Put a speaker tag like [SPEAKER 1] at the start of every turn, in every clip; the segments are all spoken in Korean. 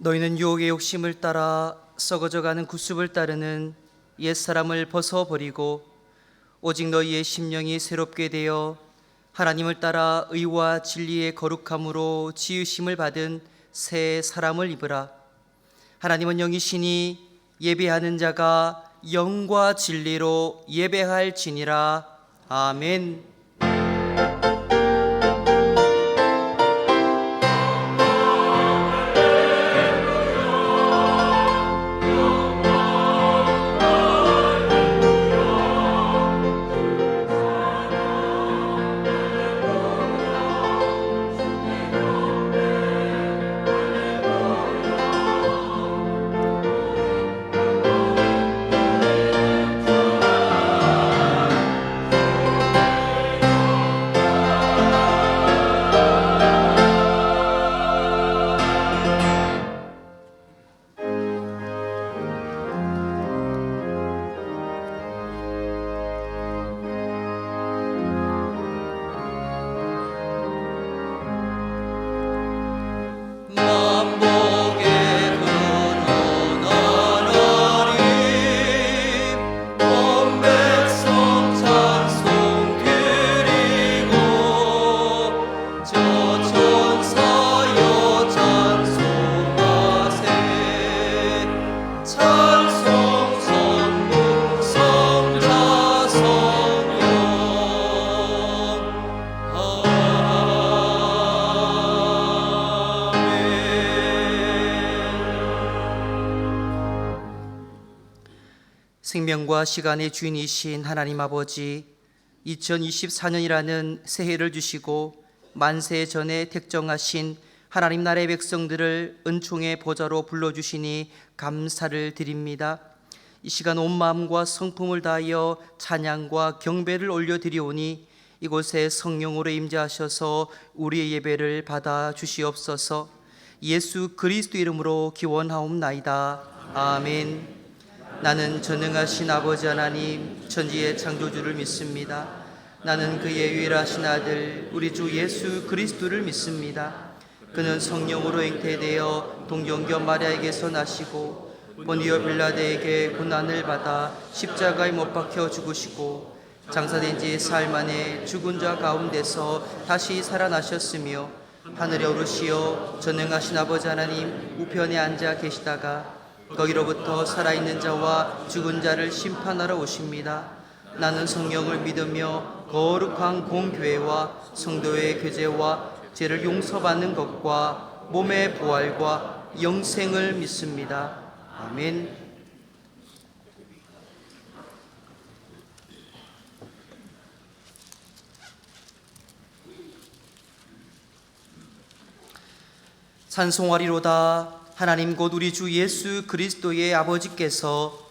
[SPEAKER 1] 너희는 유혹의 욕심을 따라 썩어져가는 구습을 따르는 옛사람을 벗어버리고 오직 너희의 심령이 새롭게 되어 하나님을 따라 의와 진리의 거룩함으로 지으심을 받은 새 사람을 입으라. 하나님은 영이시니 예배하는 자가 영과 진리로 예배할지니라. 아멘. 생명과 시간의 주인이신 하나님 아버지, 2024년이라는 새해를 주시고 만세 전에 택정하신 하나님 나라의 백성들을 은총의 보좌로 불러주시니 감사를 드립니다. 이 시간 온 마음과 성품을 다하여 찬양과 경배를 올려드리오니 이곳에 성령으로 임재하셔서 우리의 예배를 받아 주시옵소서. 예수 그리스도 이름으로 기원하옵나이다. 아멘. 나는 전능하신 아버지 하나님 천지의 창조주를 믿습니다. 나는 그의 유일하신 아들 우리 주 예수 그리스도를 믿습니다. 그는 성령으로 잉태되어 동정녀 마리아에게서 나시고 본디오 빌라도에게 고난을 받아 십자가에 못 박혀 죽으시고 장사된 지 사흘 만에 죽은 자 가운데서 다시 살아나셨으며 하늘에 오르시어 전능하신 아버지 하나님 우편에 앉아 계시다가 거기로부터 살아있는 자와 죽은 자를 심판하러 오십니다. 나는 성령을 믿으며 거룩한 공교회와 성도의 교제와 죄를 용서받는 것과 몸의 부활과 영생을 믿습니다. 아멘. 찬송하리로다. 하나님 곧 우리 주 예수 그리스도의 아버지께서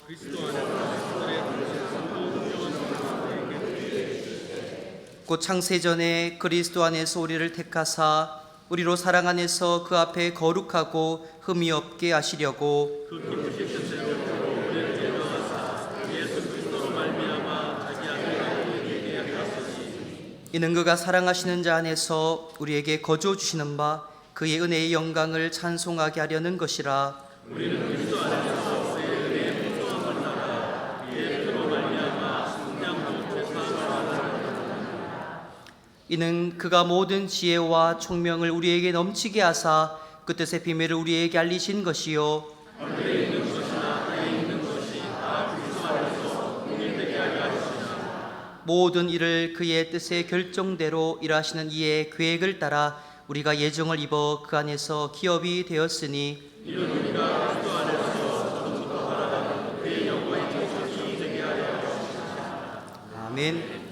[SPEAKER 1] 곧 창세전에 그리스도 안에서 우리를 택하사 우리로 사랑 안에서 그 앞에 거룩하고 흠이 없게 하시려고 이는 그가 사랑하시는 자 안에서 우리에게 거저 주시는 바 그의 은혜의 영광을 찬송하게 하려는 것이라. 우리는 그리스도 안에서 그의 은혜의 풍성함을 따라 이에 그로 말미암아 성량하고 죄사함을 이는 그가 모든 지혜와 총명을 우리에게 넘치게 하사 그 뜻의 비밀을 우리에게 알리신 것이요 하늘에 있는 것이나 땅에 있는 것이 다 그리스도 안에서 동일되게 하게 하시나 모든 일을 그의 뜻의 결정대로 일하시는 이의 계획을 따라 우리가 예정을 입어 그 안에서 기업이 되었으니 이는 우리가 그리스도 안에서 처음부터 바라던 그의 영광의 모습이 되게 하려 하시니라. 아멘.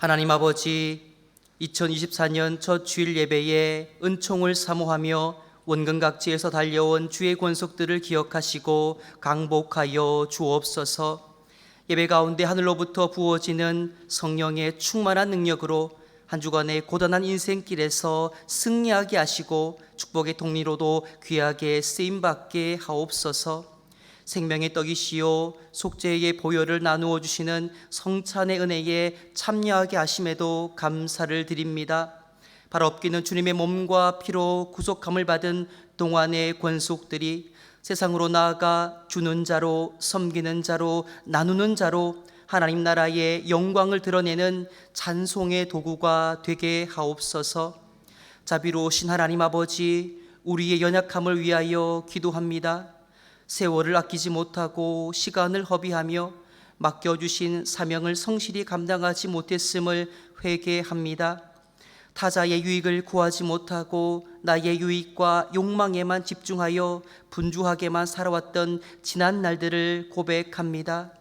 [SPEAKER 1] 하나님 아버지, 2024년 첫 주일 예배에 은총을 사모하며 원근 각지에서 달려온 주의 권속들을 기억하시고 강복하여 주옵소서. 예배 가운데 하늘로부터 부어지는 성령의 충만한 능력으로 한 주간의 고단한 인생길에서 승리하게 하시고 축복의 통로로도 귀하게 쓰임받게 하옵소서. 생명의 떡이시요 속죄의 보혈을 나누어 주시는 성찬의 은혜에 참여하게 하심에도 감사를 드립니다. 발 없기는 주님의 몸과 피로 구속함을 받은 동안의 권속들이 세상으로 나아가 주는 자로, 섬기는 자로, 나누는 자로 하나님 나라의 영광을 드러내는 찬송의 도구가 되게 하옵소서. 자비로우신 하나님 아버지, 우리의 연약함을 위하여 기도합니다. 세월을 아끼지 못하고 시간을 허비하며 맡겨주신 사명을 성실히 감당하지 못했음을 회개합니다. 타자의 유익을 구하지 못하고 나의 유익과 욕망에만 집중하여 분주하게만 살아왔던 지난 날들을 고백합니다.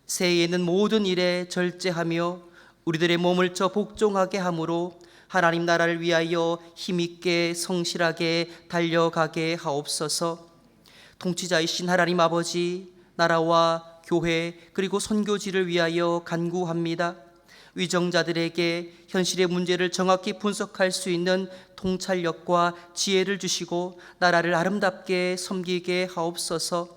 [SPEAKER 1] 새해에는 모든 일에 절제하며 우리들의 몸을 저 복종하게 함으로 하나님 나라를 위하여 힘있게 성실하게 달려가게 하옵소서. 통치자이신 하나님 아버지, 나라와 교회 그리고 선교지를 위하여 간구합니다. 위정자들에게 현실의 문제를 정확히 분석할 수 있는 통찰력과 지혜를 주시고 나라를 아름답게 섬기게 하옵소서.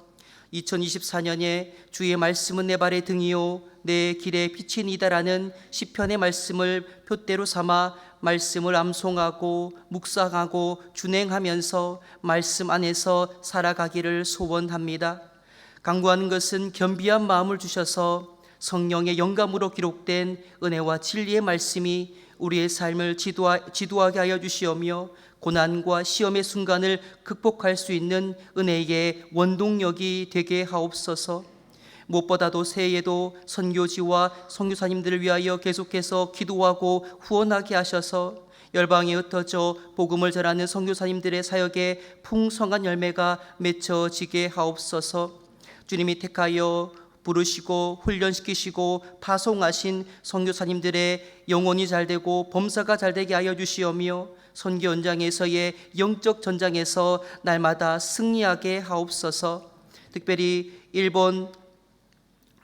[SPEAKER 1] 2024년에 주의 말씀은 내 발의 등이요 내 길의 빛이니다라는 시편의 말씀을 표대로 삼아 말씀을 암송하고 묵상하고 준행하면서 말씀 안에서 살아가기를 소원합니다. 간구하는 것은 겸비한 마음을 주셔서 성령의 영감으로 기록된 은혜와 진리의 말씀이 우리의 삶을 지도하게 하여 주시오며 고난과 시험의 순간을 극복할 수 있는 은혜의 원동력이 되게 하옵소서. 무엇보다도 새해에도 선교지와 선교사님들을 위하여 계속해서 기도하고 후원하게 하셔서 열방에 흩어져 복음을 전하는 선교사님들의 사역에 풍성한 열매가 맺혀지게 하옵소서. 주님이 택하여 부르시고 훈련시키시고 파송하신 선교사님들의 영혼이 잘되고 범사가 잘되게 하여 주시오며 선교 현장에서의 영적 전장에서 날마다 승리하게 하옵소서. 특별히 일본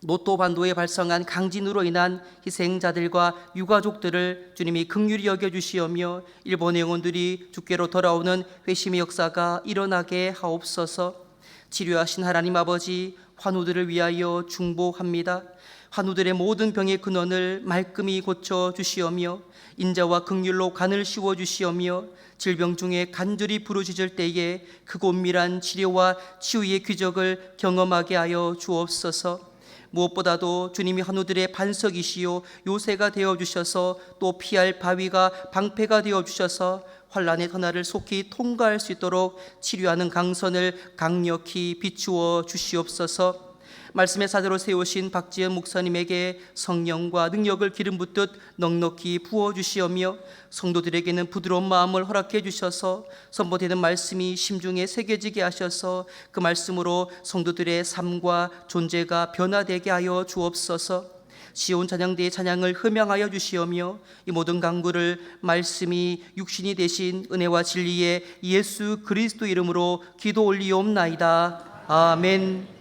[SPEAKER 1] 노토 반도에 발생한 강진으로 인한 희생자들과 유가족들을 주님이 긍휼히 여겨주시오며 일본의 영혼들이 주께로 돌아오는 회심의 역사가 일어나게 하옵소서. 치료하신 하나님 아버지, 환우들을 위하여 중보합니다. 환우들의 모든 병의 근원을 말끔히 고쳐 주시오며 인자와 긍휼로 간을 씌워 주시오며 질병 중에 간절히 부르짖을 때에 크고 은밀한 치료와 치유의 기적을 경험하게 하여 주옵소서. 무엇보다도 주님이 환우들의 반석이시요 요새가 되어 주셔서 또 피할 바위가 방패가 되어 주셔서 환난의 터널을 속히 통과할 수 있도록 치료하는 강선을 강력히 비추어 주시옵소서. 말씀의 사자로 세우신 박지연 목사님에게 성령과 능력을 기름 붓듯 넉넉히 부어 주시오며 성도들에게는 부드러운 마음을 허락해 주셔서 선포되는 말씀이 심중에 새겨지게 하셔서 그 말씀으로 성도들의 삶과 존재가 변화되게 하여 주옵소서. 시온 찬양대의 찬양을 흠양하여 주시오며 이 모든 간구를 말씀이 육신이 되신 은혜와 진리의 예수 그리스도 이름으로 기도 올리옵나이다. 아멘.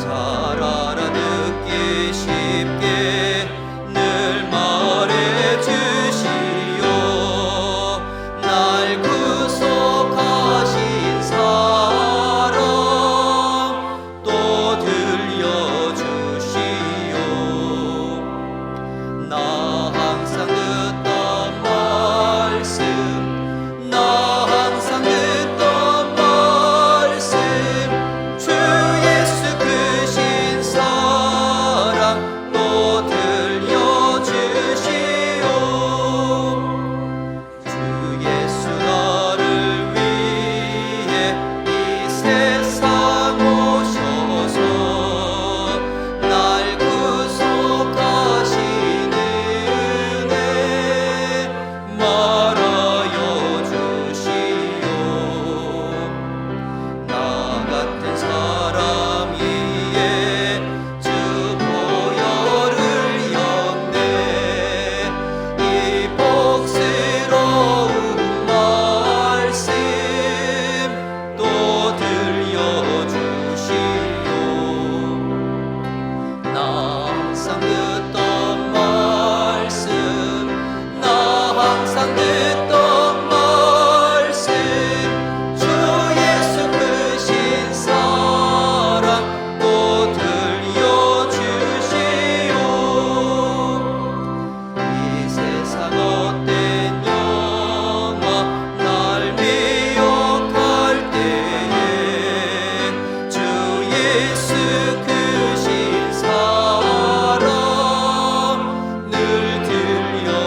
[SPEAKER 1] 잘 알아듣기 쉽게 늘 말해주시오. 날 구속하신 사랑 또 들려주시오. 나 항상 듣던 말씀, 나 항상 듣던 말씀, 주 예수 크신 사랑 또 들려주시오. 주 예수 나를 위해 이 세상 오셔서 날 구속하신 은혜 말하여 주시오. 나 같은 사람 위에 주 보혈을 였네. 이 복스러운 말씀 또 들려주시오. 나 항상 듣던 말씀, 나 항상 듣던 말씀, 주 예수 크신 사랑 또 들려주시오. 이 세상 헛된 영화 날 미혹할 때에 주 예수 크신 사랑 늘 들려주시오.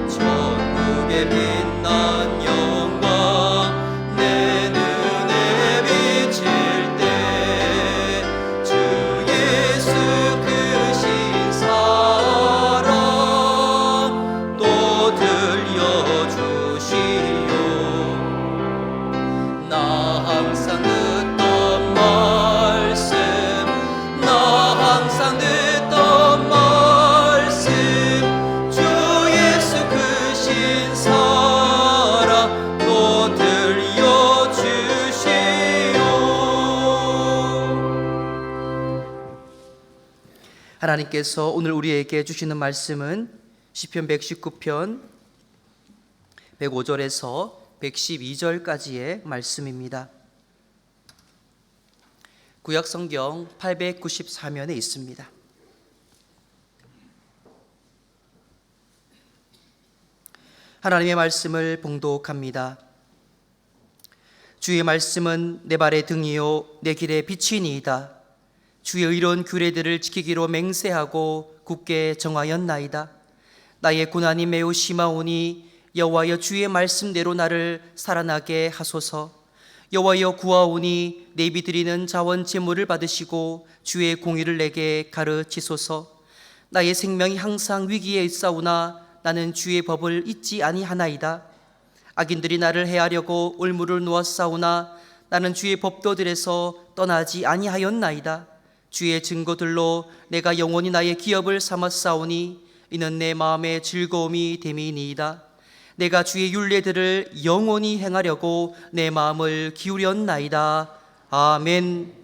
[SPEAKER 1] 천국의 빛난 영광 내 눈에 비칠 때 주 예수 크신 사랑 또 들려주시오. 나 항상 듣던 말씀, 나 항상 듣던 말씀, 주 예수 크신 사랑 또 들려주시오. 하나님께서 오늘 우리에게 주시는 말씀은 시편 119편 105절에서 112절까지의 말씀입니다. 구약성경 894면에 있습니다. 하나님의 말씀을 봉독합니다. 주의 말씀은 내 발의 등이요 내 길의 빛이니이다. 주의 의로운 규례들을 지키기로 맹세하고 굳게 정하였나이다. 나의 고난이 매우 심하오니 여호와여 주의 말씀대로 나를 살아나게 하소서. 여호와여 구하오니 내 입이 드리는 자원 제물을 받으시고 주의 공의를 내게 가르치소서. 나의 생명이 항상 위기에 있사오나 나는 주의 법을 잊지 아니하나이다. 악인들이 나를 해하려고 올무를 놓았사오나 나는 주의 법도들에서 떠나지 아니하였나이다. 주의 증거들로 내가 영원히 나의 기업을 삼았사오니 이는 내 마음의 즐거움이 됨이니이다. 내가 주의 율례들을 영원히 행하려고 내 마음을 기울였나이다. 아멘.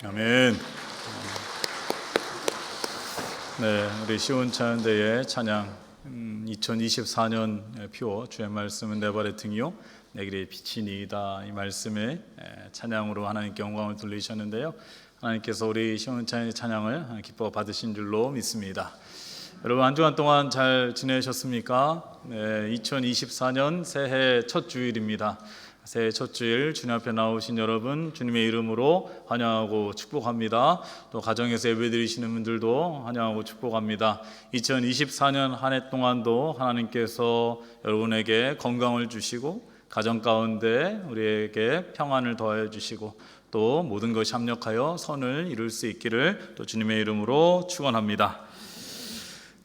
[SPEAKER 2] 아멘. 네, 우리 시온찬대의 찬양 2024년 표 주의 말씀은 내 발의 등이요 내 길의 빛이니이다. 이 말씀에 찬양으로 하나님께 영광을 돌리셨는데요. 하나님께서 우리 시온찬의 찬양을 기뻐 받으신 줄로 믿습니다. 여러분 한 주간 동안 잘 지내셨습니까? 네, 2024년 새해 첫 주일입니다. 새해 첫 주일 주님 앞에 나오신 여러분 주님의 이름으로 환영하고 축복합니다. 또 가정에서 예배드리시는 분들도 환영하고 축복합니다. 2024년 한 해 동안도 하나님께서 여러분에게 건강을 주시고 가정 가운데 우리에게 평안을 더해 주시고 또 모든 것이 합력하여 선을 이룰 수 있기를 또 주님의 이름으로 축원합니다.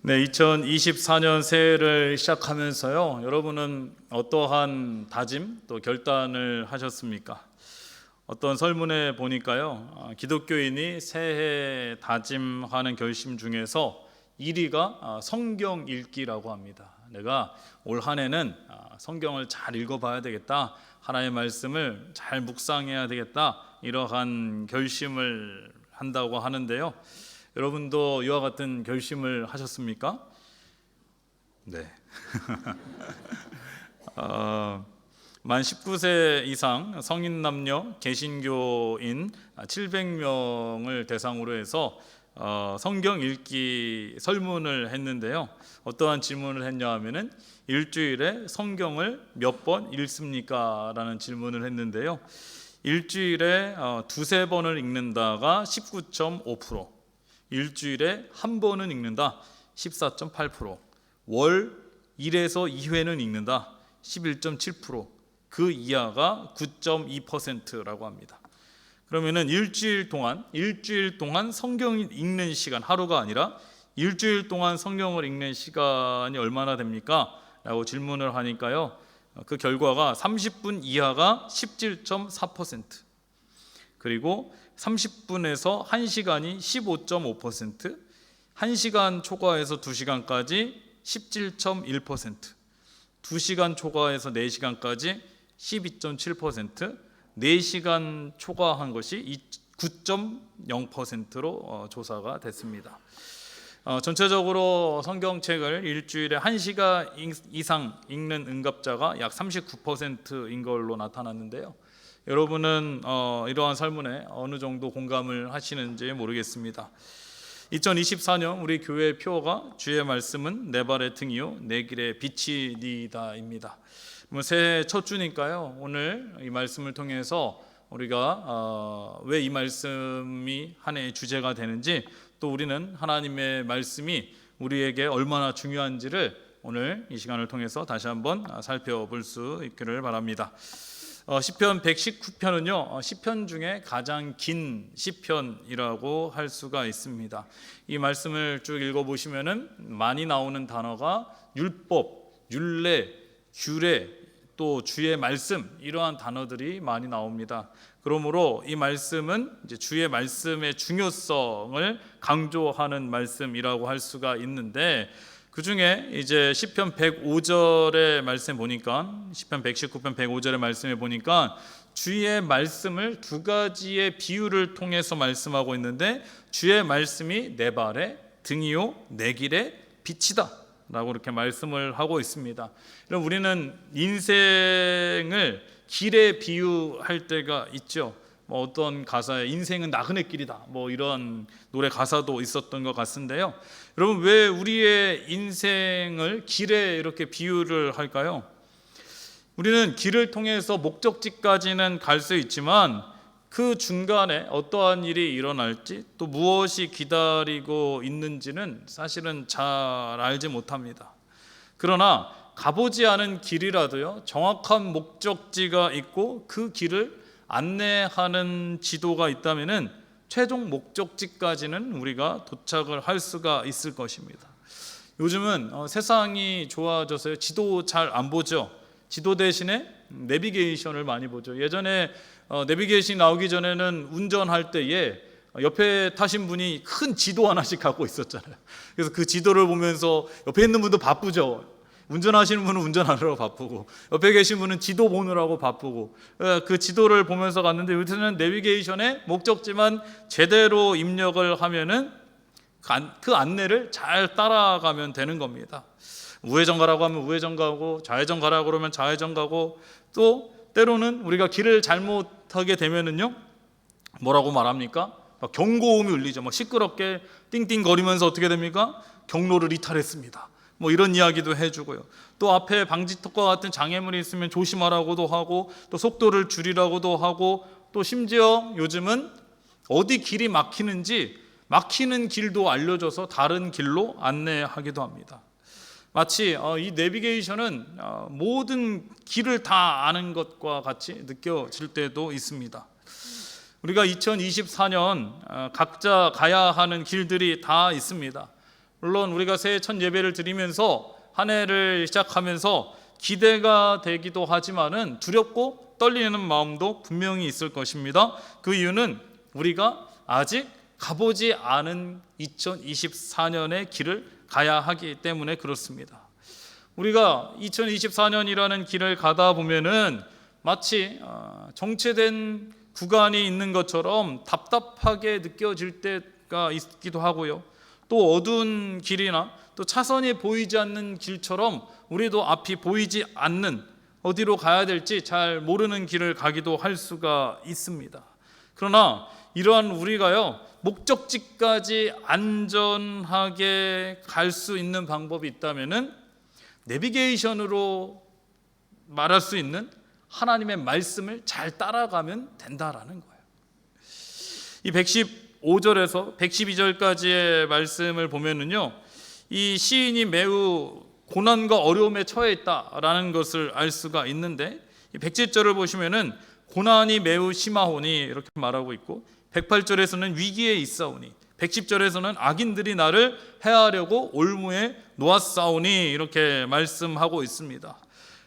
[SPEAKER 2] 네, 2024년 새해를 시작하면서요, 여러분은 어떠한 다짐 또 결단을 하셨습니까? 어떤 설문에 보니까요, 기독교인이 새해 다짐하는 결심 중에서 1위가 성경 읽기라고 합니다. 내가 올 한 해는 성경을 잘 읽어봐야 되겠다, 하나님의 말씀을 잘 묵상해야 되겠다, 이러한 결심을 한다고 하는데요. 여러분도 이와 같은 결심을 하셨습니까? 네. 만 19세 이상 성인 남녀 개신교인 700명을 대상으로 해서 성경 읽기 설문을 했는데요. 어떠한 질문을 했냐 하면은 일주일에 성경을 몇 번 읽습니까? 라는 질문을 했는데요. 일주일에 두세 번을 읽는다가 19.5%, 일주일에 한 번은 읽는다 14.8%, 월 1에서 2회는 읽는다 11.7%, 그 이하가 9.2%라고 합니다. 그러면은 일주일 동안 성경을 읽는 시간, 하루가 아니라 일주일 동안 성경을 읽는 시간이 얼마나 됩니까? 라고 질문을 하니까요, 그 결과가 30분 이하가 17.4%, 그리고 30분에서 1시간이 15.5%, 1시간 초과해서 2시간까지 17.1%, 2시간 초과해서 4시간까지 12.7%, 4시간 초과한 것이 9.0%로 조사가 됐습니다. 전체적으로 성경책을 일주일에 1시간 이상 읽는 응답자가 약 39%인 걸로 나타났는데요. 여러분은 이러한 설문에 어느 정도 공감을 하시는지 모르겠습니다. 2024년 우리 교회의 표어가 주의 말씀은 내 발의 등이요 내 길의 빛이니이다입니다. 새해 첫 주니까요, 오늘 이 말씀을 통해서 우리가 왜 이 말씀이 한 해의 주제가 되는지, 또 우리는 하나님의 말씀이 우리에게 얼마나 중요한지를 오늘 이 시간을 통해서 다시 한번 살펴볼 수 있기를 바랍니다. 시편 119편은요 시편 중에 가장 긴 시편이라고 할 수가 있습니다. 이 말씀을 쭉 읽어보시면은 많이 나오는 단어가 율법, 율례, 규례, 또 주의 말씀, 이러한 단어들이 많이 나옵니다. 그러므로 이 말씀은 이제 주의 말씀의 중요성을 강조하는 말씀이라고 할 수가 있는데, 그 중에 이제 시편 105절의 말씀 보니까, 시편 119편 105절의 말씀에 보니까 주의 말씀을 두 가지의 비유를 통해서 말씀하고 있는데, 주의 말씀이 내 발의 등이요 내 길의 빛이다 라고 이렇게 말씀을 하고 있습니다. 그럼 우리는 인생을 길에 비유할 때가 있죠. 어떤 가사에 인생은 나그네 길이다, 이런 노래 가사도 있었던 것 같은데요. 여러분, 왜 우리의 인생을 길에 이렇게 비유를 할까요? 우리는 길을 통해서 목적지까지는 갈 수 있지만 그 중간에 어떠한 일이 일어날지, 또 무엇이 기다리고 있는지는 사실은 잘 알지 못합니다. 그러나 가보지 않은 길이라도요, 정확한 목적지가 있고 그 길을 안내하는 지도가 있다면은 최종 목적지까지는 우리가 도착을 할 수가 있을 것입니다. 요즘은 세상이 좋아져서요, 지도 잘 안 보죠. 지도 대신에 내비게이션을 많이 보죠. 예전에 내비게이션 나오기 전에는 운전할 때에 옆에 타신 분이 큰 지도 하나씩 갖고 있었잖아요. 그래서 그 지도를 보면서 옆에 있는 분도 바쁘죠. 운전하시는 분은 운전하느라고 바쁘고, 옆에 계신 분은 지도 보느라고 바쁘고, 그 지도를 보면서 갔는데, 요새는 내비게이션의 목적지만 제대로 입력을 하면은 그 안내를 잘 따라가면 되는 겁니다. 우회전 가라고 하면 우회전 가고, 좌회전 가라고 그러면 좌회전 가고, 또 때로는 우리가 길을 잘못하게 되면은요, 뭐라고 말합니까? 막 경고음이 울리죠. 막 시끄럽게 띵띵거리면서 어떻게 됩니까? 경로를 이탈했습니다. 뭐 이런 이야기도 해주고요. 또 앞에 방지턱과 같은 장애물이 있으면 조심하라고도 하고, 또 속도를 줄이라고도 하고, 또 심지어 요즘은 어디 길이 막히는지 막히는 길도 알려줘서 다른 길로 안내하기도 합니다. 마치 이 내비게이션은 모든 길을 다 아는 것과 같이 느껴질 때도 있습니다. 우리가 2024년 각자 가야 하는 길들이 다 있습니다. 물론 우리가 새해 첫 예배를 드리면서 한 해를 시작하면서 기대가 되기도 하지만은 두렵고 떨리는 마음도 분명히 있을 것입니다. 그 이유는 우리가 아직 가보지 않은 2024년의 길을 가야 하기 때문에 그렇습니다. 우리가 2024년이라는 길을 가다 보면은 마치 정체된 구간이 있는 것처럼 답답하게 느껴질 때가 있기도 하고요. 또 어두운 길이나 또 차선이 보이지 않는 길처럼 우리도 앞이 보이지 않는, 어디로 가야 될지 잘 모르는 길을 가기도 할 수가 있습니다. 그러나 이러한 우리가요, 목적지까지 안전하게 갈 수 있는 방법이 있다면은 내비게이션으로 말할 수 있는 하나님의 말씀을 잘 따라가면 된다라는 거예요. 이 115절에서 112절까지의 말씀을 보면은요, 이 시인이 매우 고난과 어려움에 처해 있다라는 것을 알 수가 있는데, 이 107절을 보시면은 고난이 매우 심하오니 이렇게 말하고 있고, 108절에서는 위기에 있사오니, 110절에서는 악인들이 나를 해하려고 올무에 놓았사오니 이렇게 말씀하고 있습니다.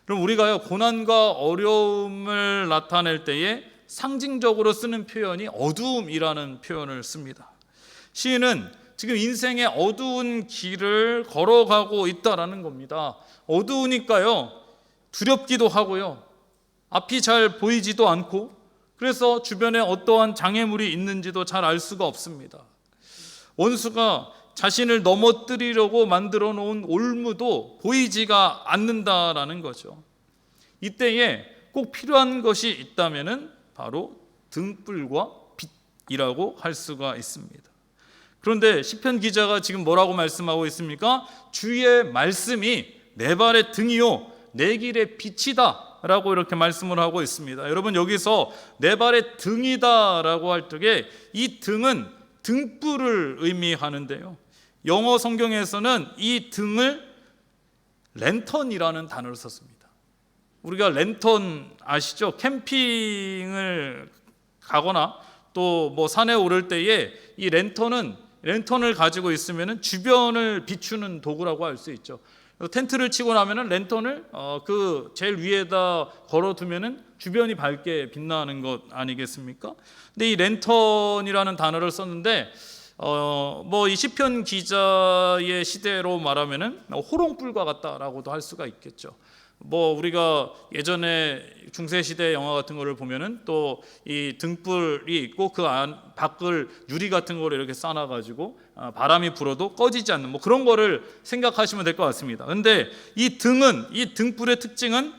[SPEAKER 2] 그럼 우리가요, 고난과 어려움을 나타낼 때에 상징적으로 쓰는 표현이 어두움이라는 표현을 씁니다. 시인은 지금 인생의 어두운 길을 걸어가고 있다라는 겁니다. 어두우니까요, 두렵기도 하고요, 앞이 잘 보이지도 않고, 그래서 주변에 어떠한 장애물이 있는지도 잘 알 수가 없습니다. 원수가 자신을 넘어뜨리려고 만들어 놓은 올무도 보이지가 않는다라는 거죠. 이때에 꼭 필요한 것이 있다면은 바로 등불과 빛이라고 할 수가 있습니다. 그런데 시편 기자가 지금 뭐라고 말씀하고 있습니까? 주의 말씀이 내 발의 등이요 내 길의 빛이다 라고 이렇게 말씀을 하고 있습니다. 여러분, 여기서 내 발의 등이다라고 할 적에 이 등은 등불을 의미하는데요, 영어 성경에서는 이 등을 랜턴이라는 단어를 썼습니다. 우리가 랜턴 아시죠? 캠핑을 가거나 또 뭐 산에 오를 때에 이 랜턴을 가지고 있으면 주변을 비추는 도구라고 할 수 있죠. 텐트를 치고 나면은 랜턴을 그 제일 위에다 걸어두면은 주변이 밝게 빛나는 것 아니겠습니까? 근데 이 랜턴이라는 단어를 썼는데 뭐 이 시편 기자의 시대로 말하면은 호롱불과 같다라고도 할 수가 있겠죠. 뭐 우리가 예전에 중세 시대 영화 같은 거를 보면은 또 이 등불이 있고 그 안 밖을 유리 같은 거를 이렇게 쌓아 가지고 바람이 불어도 꺼지지 않는 뭐 그런 거를 생각하시면 될 것 같습니다. 근데 이 등불의 특징은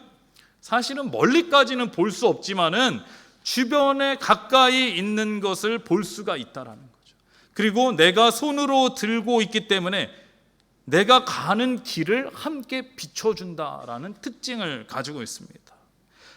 [SPEAKER 2] 사실은 멀리까지는 볼 수 없지만은 주변에 가까이 있는 것을 볼 수가 있다라는 거죠. 그리고 내가 손으로 들고 있기 때문에 내가 가는 길을 함께 비춰준다라는 특징을 가지고 있습니다.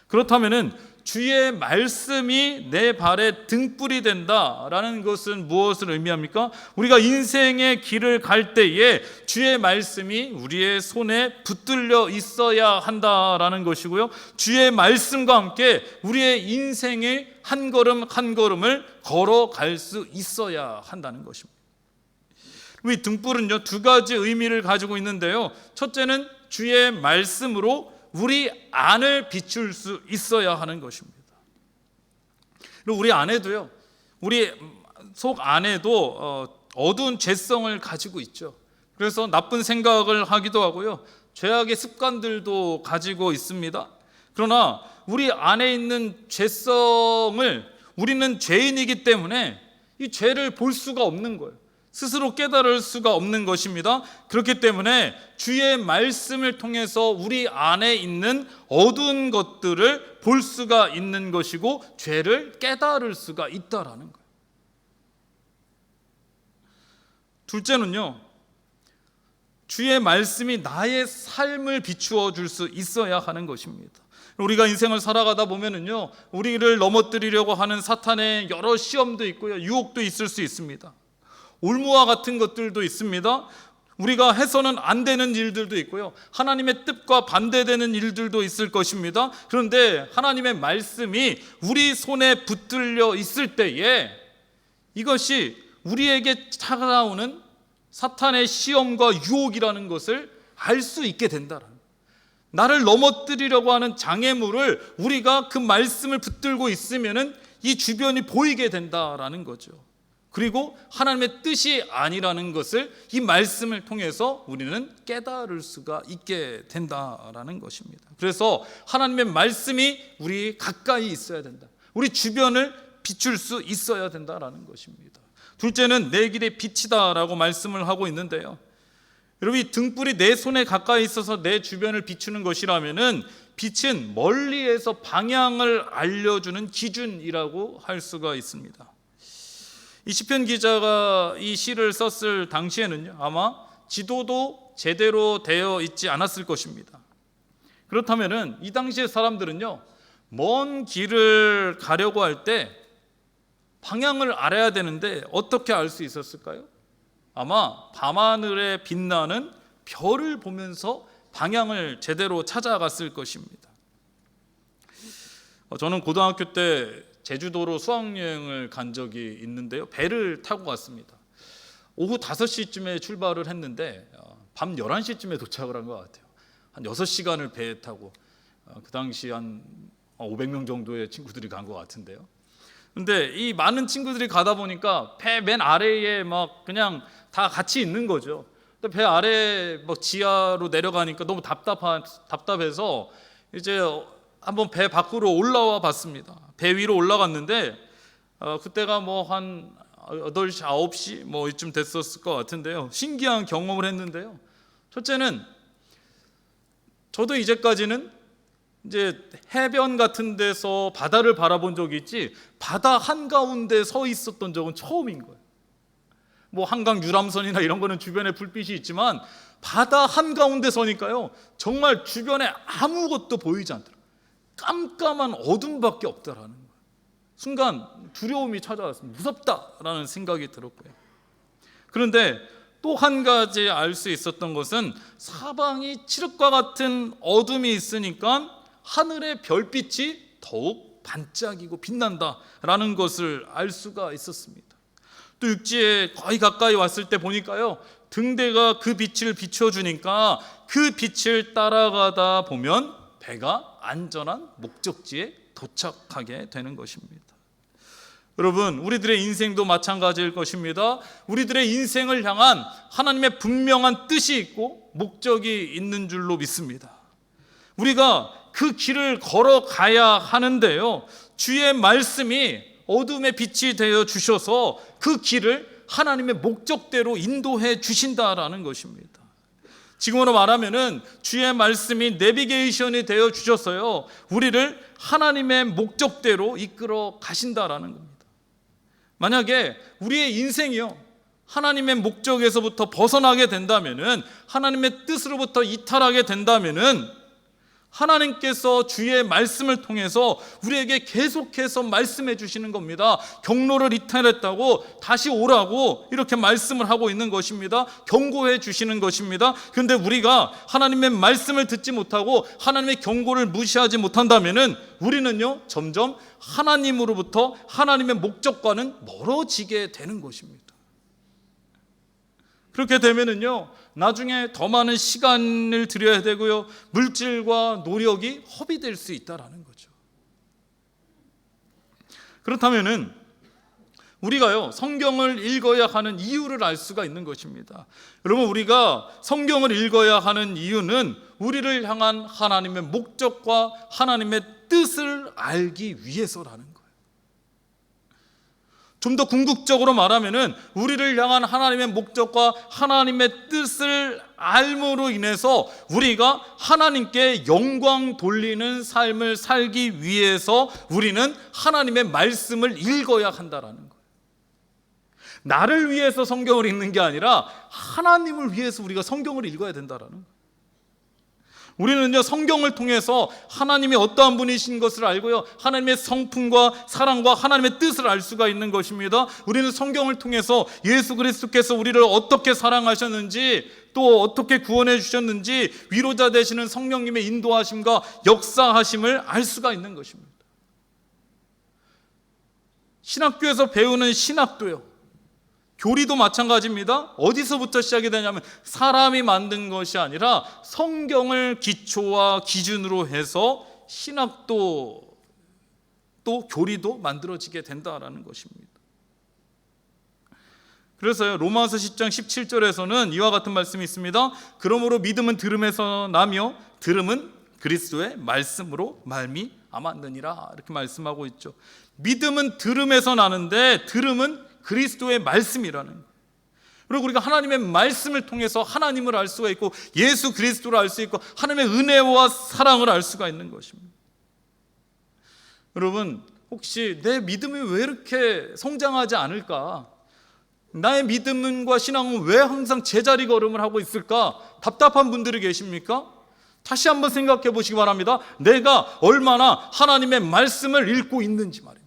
[SPEAKER 2] 그렇다면은 주의 말씀이 내 발에 등불이 된다라는 것은 무엇을 의미합니까? 우리가 인생의 길을 갈 때에 주의 말씀이 우리의 손에 붙들려 있어야 한다라는 것이고요, 주의 말씀과 함께 우리의 인생의 한 걸음 한 걸음을 걸어갈 수 있어야 한다는 것입니다. 이 등불은요, 두 가지 의미를 가지고 있는데요, 첫째는 주의 말씀으로 우리 안을 비출 수 있어야 하는 것입니다. 그리고 우리 안에도요, 우리 속 안에도 어두운 죄성을 가지고 있죠. 그래서 나쁜 생각을 하기도 하고요, 죄악의 습관들도 가지고 있습니다. 그러나 우리 안에 있는 죄성을, 우리는 죄인이기 때문에 이 죄를 볼 수가 없는 거예요. 스스로 깨달을 수가 없는 것입니다. 그렇기 때문에 주의 말씀을 통해서 우리 안에 있는 어두운 것들을 볼 수가 있는 것이고 죄를 깨달을 수가 있다라는 거예요. 둘째는요, 주의 말씀이 나의 삶을 비추어 줄 수 있어야 하는 것입니다. 우리가 인생을 살아가다 보면은요, 우리를 넘어뜨리려고 하는 사탄의 여러 시험도 있고요, 유혹도 있을 수 있습니다. 올무와 같은 것들도 있습니다. 우리가 해서는 안 되는 일들도 있고요, 하나님의 뜻과 반대되는 일들도 있을 것입니다. 그런데 하나님의 말씀이 우리 손에 붙들려 있을 때에 이것이 우리에게 찾아오는 사탄의 시험과 유혹이라는 것을 알 수 있게 된다라는, 나를 넘어뜨리려고 하는 장애물을 우리가 그 말씀을 붙들고 있으면은 이 주변이 보이게 된다라는 거죠. 그리고 하나님의 뜻이 아니라는 것을 이 말씀을 통해서 우리는 깨달을 수가 있게 된다라는 것입니다. 그래서 하나님의 말씀이 우리 가까이 있어야 된다. 우리 주변을 비출 수 있어야 된다라는 것입니다. 둘째는 내 길의 빛이다라고 말씀을 하고 있는데요, 여러분, 이 등불이 내 손에 가까이 있어서 내 주변을 비추는 것이라면은 빛은 멀리에서 방향을 알려주는 기준이라고 할 수가 있습니다. 이 시편 기자가 이 시를 썼을 당시에는요, 아마 지도도 제대로 되어 있지 않았을 것입니다. 그렇다면은 이 당시의 사람들은요, 먼 길을 가려고 할 때 방향을 알아야 되는데 어떻게 알 수 있었을까요? 아마 밤하늘에 빛나는 별을 보면서 방향을 제대로 찾아갔을 것입니다. 저는 고등학교 때 제주도로 수학여행을 간 적이 있는데요, 배를 타고 갔습니다. 오후 5시쯤에 출발을 했는데 밤 11시쯤에 도착을 한 것 같아요. 한 6시간을 배에 타고, 그 당시 한 500명 정도의 친구들이 간 것 같은데요. 근데 이 많은 친구들이 가다 보니까 배 맨 아래에 막 그냥 다 같이 있는 거죠. 배 아래 막 지하로 내려가니까 너무 답답해서 이제 한번 배 밖으로 올라와 봤습니다. 배 위로 올라갔는데 그때가 뭐 한 8시, 9시 뭐 이쯤 됐었을 것 같은데요, 신기한 경험을 했는데요. 첫째는, 저도 이제까지는 이제 해변 같은 데서 바다를 바라본 적이 있지 바다 한가운데 서 있었던 적은 처음인 거예요. 뭐 한강 유람선이나 이런 거는 주변에 불빛이 있지만 바다 한가운데 서니까요, 정말 주변에 아무것도 보이지 않더라고요. 깜깜한 어둠밖에 없다라는 거예요. 순간 두려움이 찾아왔습니다. 무섭다라는 생각이 들었고요. 그런데 또 한 가지 알 수 있었던 것은 사방이 칠흑과 같은 어둠이 있으니까 하늘의 별빛이 더욱 반짝이고 빛난다라는 것을 알 수가 있었습니다. 또 육지에 거의 가까이 왔을 때 보니까요, 등대가 그 빛을 비춰주니까 그 빛을 따라가다 보면 배가 안전한 목적지에 도착하게 되는 것입니다. 여러분, 우리들의 인생도 마찬가지일 것입니다. 우리들의 인생을 향한 하나님의 분명한 뜻이 있고 목적이 있는 줄로 믿습니다. 우리가 그 길을 걸어가야 하는데요, 주의 말씀이 어둠의 빛이 되어 주셔서 그 길을 하나님의 목적대로 인도해 주신다라는 것입니다. 지금으로 말하면은 주의 말씀이 내비게이션이 되어 주셔서요, 우리를 하나님의 목적대로 이끌어 가신다라는 겁니다. 만약에 우리의 인생이요, 하나님의 목적에서부터 벗어나게 된다면은, 하나님의 뜻으로부터 이탈하게 된다면은, 하나님께서 주의 말씀을 통해서 우리에게 계속해서 말씀해 주시는 겁니다. 경로를 이탈했다고 다시 오라고 이렇게 말씀을 하고 있는 것입니다. 경고해 주시는 것입니다. 그런데 우리가 하나님의 말씀을 듣지 못하고 하나님의 경고를 무시하지 못한다면은 우리는요, 점점 하나님으로부터 하나님의 목적과는 멀어지게 되는 것입니다. 그렇게 되면은요, 나중에 더 많은 시간을 들여야 되고요, 물질과 노력이 허비될 수 있다라는 거죠. 그렇다면은 우리가요 성경을 읽어야 하는 이유를 알 수가 있는 것입니다. 여러분, 우리가 성경을 읽어야 하는 이유는 우리를 향한 하나님의 목적과 하나님의 뜻을 알기 위해서라는 거예요. 좀 더 궁극적으로 말하면은 우리를 향한 하나님의 목적과 하나님의 뜻을 알므로 인해서 우리가 하나님께 영광 돌리는 삶을 살기 위해서 우리는 하나님의 말씀을 읽어야 한다라는 거예요. 나를 위해서 성경을 읽는 게 아니라 하나님을 위해서 우리가 성경을 읽어야 된다라는 거예요. 우리는요 성경을 통해서 하나님이 어떠한 분이신 것을 알고요 하나님의 성품과 사랑과 하나님의 뜻을 알 수가 있는 것입니다. 우리는 성경을 통해서 예수 그리스도께서 우리를 어떻게 사랑하셨는지, 또 어떻게 구원해 주셨는지, 위로자 되시는 성령님의 인도하심과 역사하심을 알 수가 있는 것입니다. 신학교에서 배우는 신학도요, 교리도 마찬가지입니다. 어디서부터 시작이 되냐면 사람이 만든 것이 아니라 성경을 기초와 기준으로 해서 신학도 또 교리도 만들어지게 된다라는 것입니다. 그래서요 로마서 10장 17절에서는 이와 같은 말씀이 있습니다. 그러므로 믿음은 들음에서 나며 들음은 그리스도의 말씀으로 말미암았느니라, 이렇게 말씀하고 있죠. 믿음은 들음에서 나는데 들음은 그리스도의 말씀이라는 거예요. 그리고 우리가 하나님의 말씀을 통해서 하나님을 알 수가 있고 예수 그리스도를 알 수 있고 하나님의 은혜와 사랑을 알 수가 있는 것입니다. 여러분, 혹시 내 믿음이 왜 이렇게 성장하지 않을까? 나의 믿음과 신앙은 왜 항상 제자리 걸음을 하고 있을까? 답답한 분들이 계십니까? 다시 한번 생각해 보시기 바랍니다. 내가 얼마나 하나님의 말씀을 읽고 있는지 말입니다.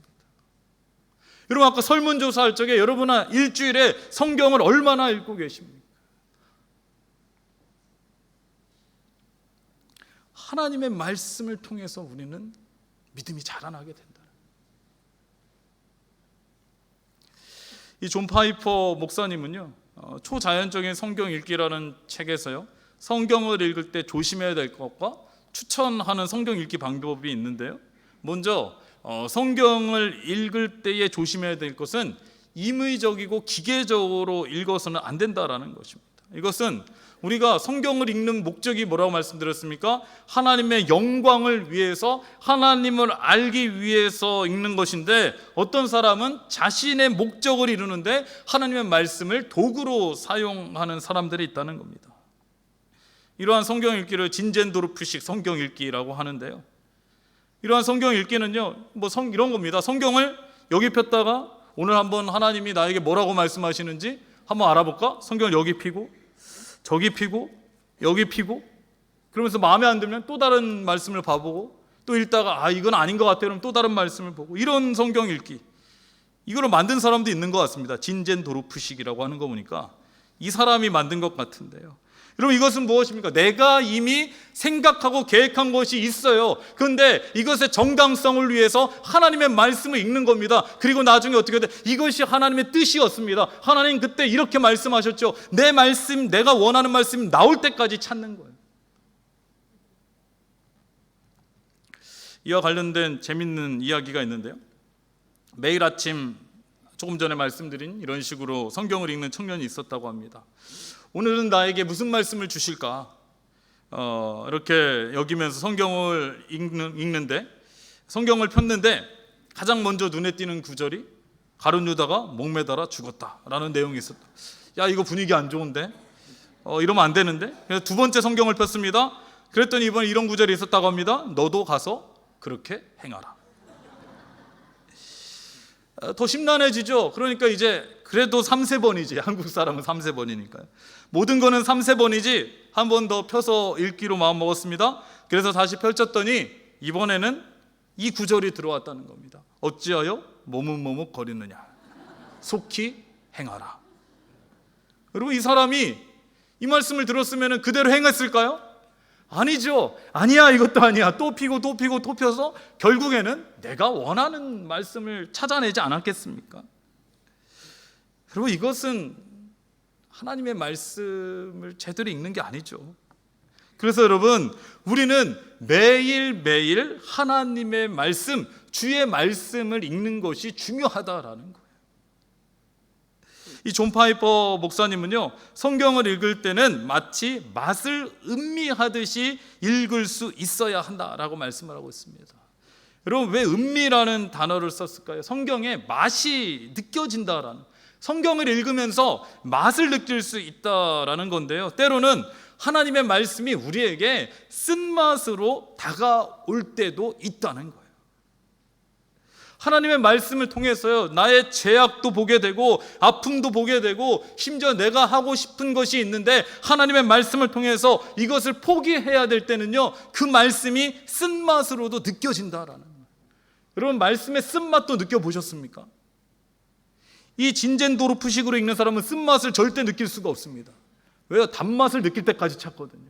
[SPEAKER 2] 여러분, 아까 설문조사 할 적에 여러분은 일주일에 성경을 얼마나 읽고 계십니까? 하나님의 말씀을 통해서 우리는 믿음이 자라나게 된다. 이 존 파이퍼 목사님은요 초자연적인 성경 읽기라는 책에서요 성경을 읽을 때 조심해야 될 것과 추천하는 성경 읽기 방법이 있는데요, 먼저 성경을 읽을 때에 조심해야 될 것은 임의적이고 기계적으로 읽어서는 안 된다라는 것입니다. 이것은 우리가 성경을 읽는 목적이 뭐라고 말씀드렸습니까? 하나님의 영광을 위해서, 하나님을 알기 위해서 읽는 것인데, 어떤 사람은 자신의 목적을 이루는데 하나님의 말씀을 도구로 사용하는 사람들이 있다는 겁니다. 이러한 성경 읽기를 진젠도르프식 성경 읽기라고 하는데요, 이러한 성경 읽기는요 이런 겁니다. 성경을 여기 폈다가 오늘 한번 하나님이 나에게 뭐라고 말씀하시는지 한번 알아볼까? 성경을 여기 피고 저기 피고 여기 피고, 그러면서 마음에 안 들면 또 다른 말씀을 봐보고, 또 읽다가 이건 아닌 것 같아요 그럼 또 다른 말씀을 보고, 이런 성경 읽기, 이거를 만든 사람도 있는 것 같습니다. 진젠도르프식이라고 하는 거 보니까 이 사람이 만든 것 같은데요, 여러분, 이것은 무엇입니까? 내가 이미 생각하고 계획한 것이 있어요. 그런데 이것의 정당성을 위해서 하나님의 말씀을 읽는 겁니다. 그리고 나중에 어떻게 돼? 이것이 하나님의 뜻이었습니다. 하나님 그때 이렇게 말씀하셨죠. 내 말씀, 내가 원하는 말씀이 나올 때까지 찾는 거예요. 이와 관련된 재밌는 이야기가 있는데요, 매일 아침 조금 전에 말씀드린 이런 식으로 성경을 읽는 청년이 있었다고 합니다. 오늘은 나에게 무슨 말씀을 주실까? 이렇게 여기면서 성경을 읽는데, 성경을 폈는데 가장 먼저 눈에 띄는 구절이 가룟 유다가 목매달아 죽었다라는 내용이 있었다. 야, 이거 분위기 안 좋은데? 이러면 안 되는데? 그래서 두 번째 성경을 폈습니다. 그랬더니 이번에 이런 구절이 있었다고 합니다. 너도 가서 그렇게 행하라. 더 심란해지죠. 그러니까 이제 그래도 3세번이지. 한국 사람은 3세번이니까요. 모든 거는 3세번이지. 한 번 더 펴서 읽기로 마음 먹었습니다. 그래서 다시 펼쳤더니 이번에는 이 구절이 들어왔다는 겁니다. 어찌하여 머뭇머뭇 거리느냐, 속히 행하라. 여러분, 이 사람이 이 말씀을 들었으면 그대로 행했을까요? 아니죠. 아니야, 이것도 아니야. 또 피고 또 피고 또 펴서 결국에는 내가 원하는 말씀을 찾아내지 않았겠습니까? 여러분, 이것은 하나님의 말씀을 제대로 읽는 게 아니죠. 그래서 여러분, 우리는 매일매일 하나님의 말씀, 주의 말씀을 읽는 것이 중요하다라는 거예요. 이 존 파이퍼 목사님은요, 성경을 읽을 때는 마치 맛을 음미하듯이 읽을 수 있어야 한다라고 말씀을 하고 있습니다. 여러분, 왜 음미라는 단어를 썼을까요? 성경에 맛이 느껴진다라는, 성경을 읽으면서 맛을 느낄 수 있다라는 건데요, 때로는 하나님의 말씀이 우리에게 쓴맛으로 다가올 때도 있다는 거예요. 하나님의 말씀을 통해서요, 나의 죄악도 보게 되고 아픔도 보게 되고 심지어 내가 하고 싶은 것이 있는데 하나님의 말씀을 통해서 이것을 포기해야 될 때는요, 그 말씀이 쓴맛으로도 느껴진다라는 거예요. 여러분, 말씀의 쓴맛도 느껴보셨습니까? 이 진젠도르프식으로 읽는 사람은 쓴맛을 절대 느낄 수가 없습니다. 왜요? 단맛을 느낄 때까지 찾거든요.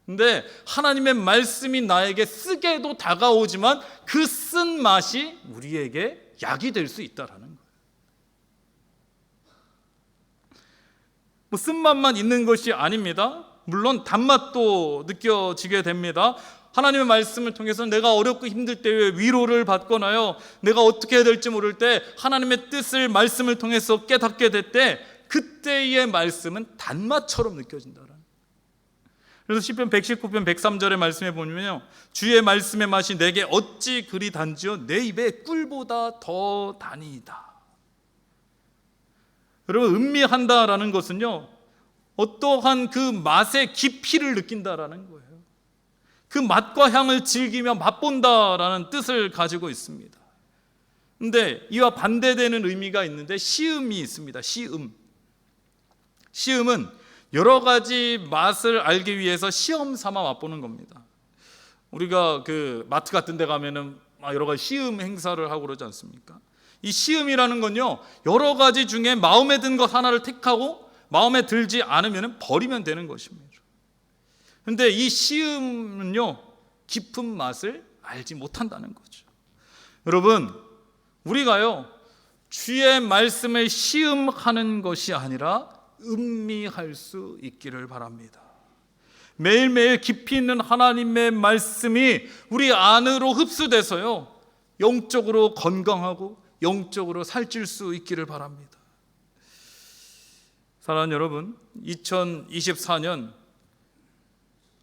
[SPEAKER 2] 근데 하나님의 말씀이 나에게 쓰게도 다가오지만 그 쓴맛이 우리에게 약이 될 수 있다라는 거예요. 쓴맛만 있는 것이 아닙니다. 물론 단맛도 느껴지게 됩니다. 하나님의 말씀을 통해서 내가 어렵고 힘들 때에 위로를 받거나요, 내가 어떻게 해야 될지 모를 때 하나님의 뜻을 말씀을 통해서 깨닫게 될 때 그때의 말씀은 단맛처럼 느껴진다라는. 그래서 시편 119편 103절의 말씀에 보면요, 주의 말씀의 맛이 내게 어찌 그리 단지요 내 입에 꿀보다 더 다니이다. 여러분, 음미한다라는 것은요, 어떠한 그 맛의 깊이를 느낀다라는 거예요. 그 맛과 향을 즐기며 맛본다라는 뜻을 가지고 있습니다. 근데 이와 반대되는 의미가 있는데 시음이 있습니다. 시음은 여러 가지 맛을 알기 위해서 시험 삼아 맛보는 겁니다. 우리가 그 마트 같은 데 가면은 여러 가지 시음 행사를 하고 그러지 않습니까? 이 시음이라는 건요, 여러 가지 중에 마음에 든 것 하나를 택하고 마음에 들지 않으면 버리면 되는 것입니다. 그런데 이 시음은요, 깊은 맛을 알지 못한다는 거죠. 여러분, 우리가요, 주의 말씀을 시음하는 것이 아니라 음미할 수 있기를 바랍니다. 매일매일 깊이 있는 하나님의 말씀이 우리 안으로 흡수돼서요, 영적으로 건강하고 영적으로 살찔 수 있기를 바랍니다. 사랑하는 여러분, 2024년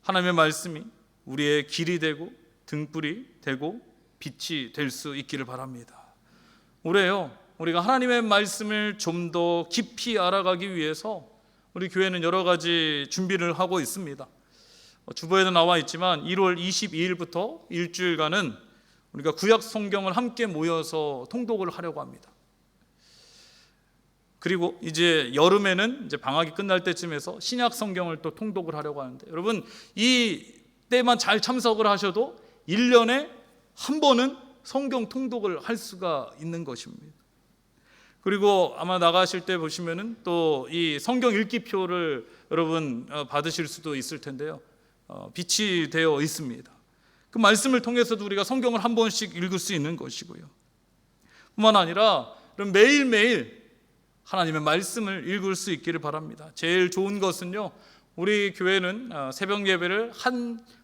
[SPEAKER 2] 하나님의 말씀이 우리의 길이 되고 등불이 되고 빛이 될 수 있기를 바랍니다. 올해요, 우리가 하나님의 말씀을 좀 더 깊이 알아가기 위해서 우리 교회는 여러 가지 준비를 하고 있습니다. 주보에도 나와 있지만 1월 22일부터 일주일간은 우리가 구약 성경을 함께 모여서 통독을 하려고 합니다. 그리고 이제 여름에는 이제 방학이 끝날 때쯤에서 신약 성경을 또 통독을 하려고 하는데, 여러분, 이 때만 잘 참석을 하셔도 1년에 한 번은 성경 통독을 할 수가 있는 것입니다. 그리고 아마 나가실 때 보시면은 또 이 성경 읽기표를 여러분 받으실 수도 있을 텐데요, 빛이 되어 있습니다. 그 말씀을 통해서도 우리가 성경을 한 번씩 읽을 수 있는 것이고요, 뿐만 아니라 매일매일 하나님의 말씀을 읽을 수 있기를 바랍니다. 제일 좋은 것은요, 우리 교회는 새벽 예배를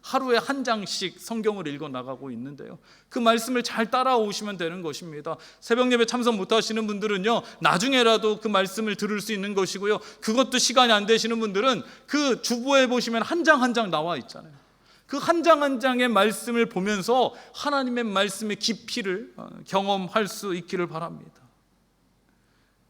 [SPEAKER 2] 하루에 한 장씩 성경을 읽어 나가고 있는데요, 그 말씀을 잘 따라오시면 되는 것입니다. 새벽 예배 참석 못 하시는 분들은요, 나중에라도 그 말씀을 들을 수 있는 것이고요, 그것도 시간이 안 되시는 분들은 그 주보에 보시면 한 장 한 장 나와 있잖아요. 그 한 장 한 장의 말씀을 보면서 하나님의 말씀의 깊이를 경험할 수 있기를 바랍니다.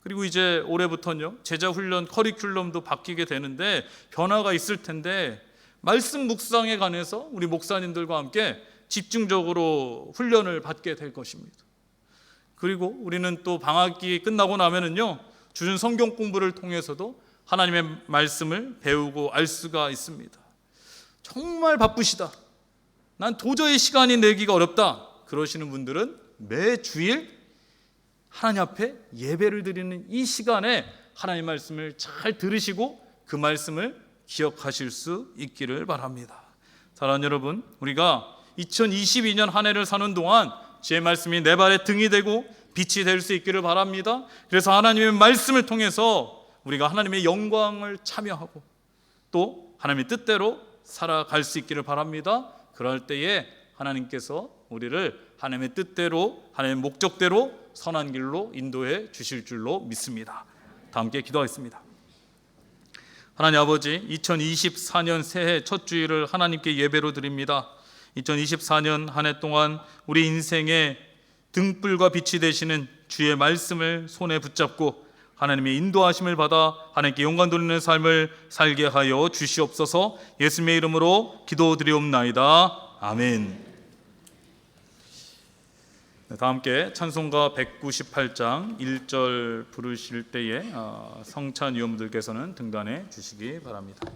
[SPEAKER 2] 그리고 이제 올해부터는요, 제자 훈련 커리큘럼도 바뀌게 되는데 변화가 있을 텐데, 말씀 묵상에 관해서 우리 목사님들과 함께 집중적으로 훈련을 받게 될 것입니다. 그리고 우리는 또 방학이 끝나고 나면은요, 주준 성경 공부를 통해서도 하나님의 말씀을 배우고 알 수가 있습니다. 정말 바쁘시다, 난 도저히 시간이 내기가 어렵다 그러시는 분들은 매주일 하나님 앞에 예배를 드리는 이 시간에 하나님 말씀을 잘 들으시고 그 말씀을 기억하실 수 있기를 바랍니다. 사랑하는 여러분, 우리가 2022년 한 해를 사는 동안 주의 말씀이 내 발의 등이 되고 빛이 될 수 있기를 바랍니다. 그래서 하나님의 말씀을 통해서 우리가 하나님의 영광을 참여하고 또 하나님의 뜻대로 살아갈 수 있기를 바랍니다. 그럴 때에 하나님께서 우리를 하나님의 뜻대로, 하나님의 목적대로 선한 길로 인도해 주실 줄로 믿습니다. 다 함께 기도하겠습니다. 하나님 아버지, 2024년 새해 첫 주일을 하나님께 예배로 드립니다. 2024년 한 해 동안 우리 인생의 등불과 빛이 되시는 주의 말씀을 손에 붙잡고 하나님의 인도하심을 받아 하나님께 영광 돌리는 삶을 살게 하여 주시옵소서. 예수님의 이름으로 기도드리옵나이다. 아멘. 다 함께 찬송가 198장 1절 부르실 때에 성찬 위원분들께서는 등단해 주시기 바랍니다.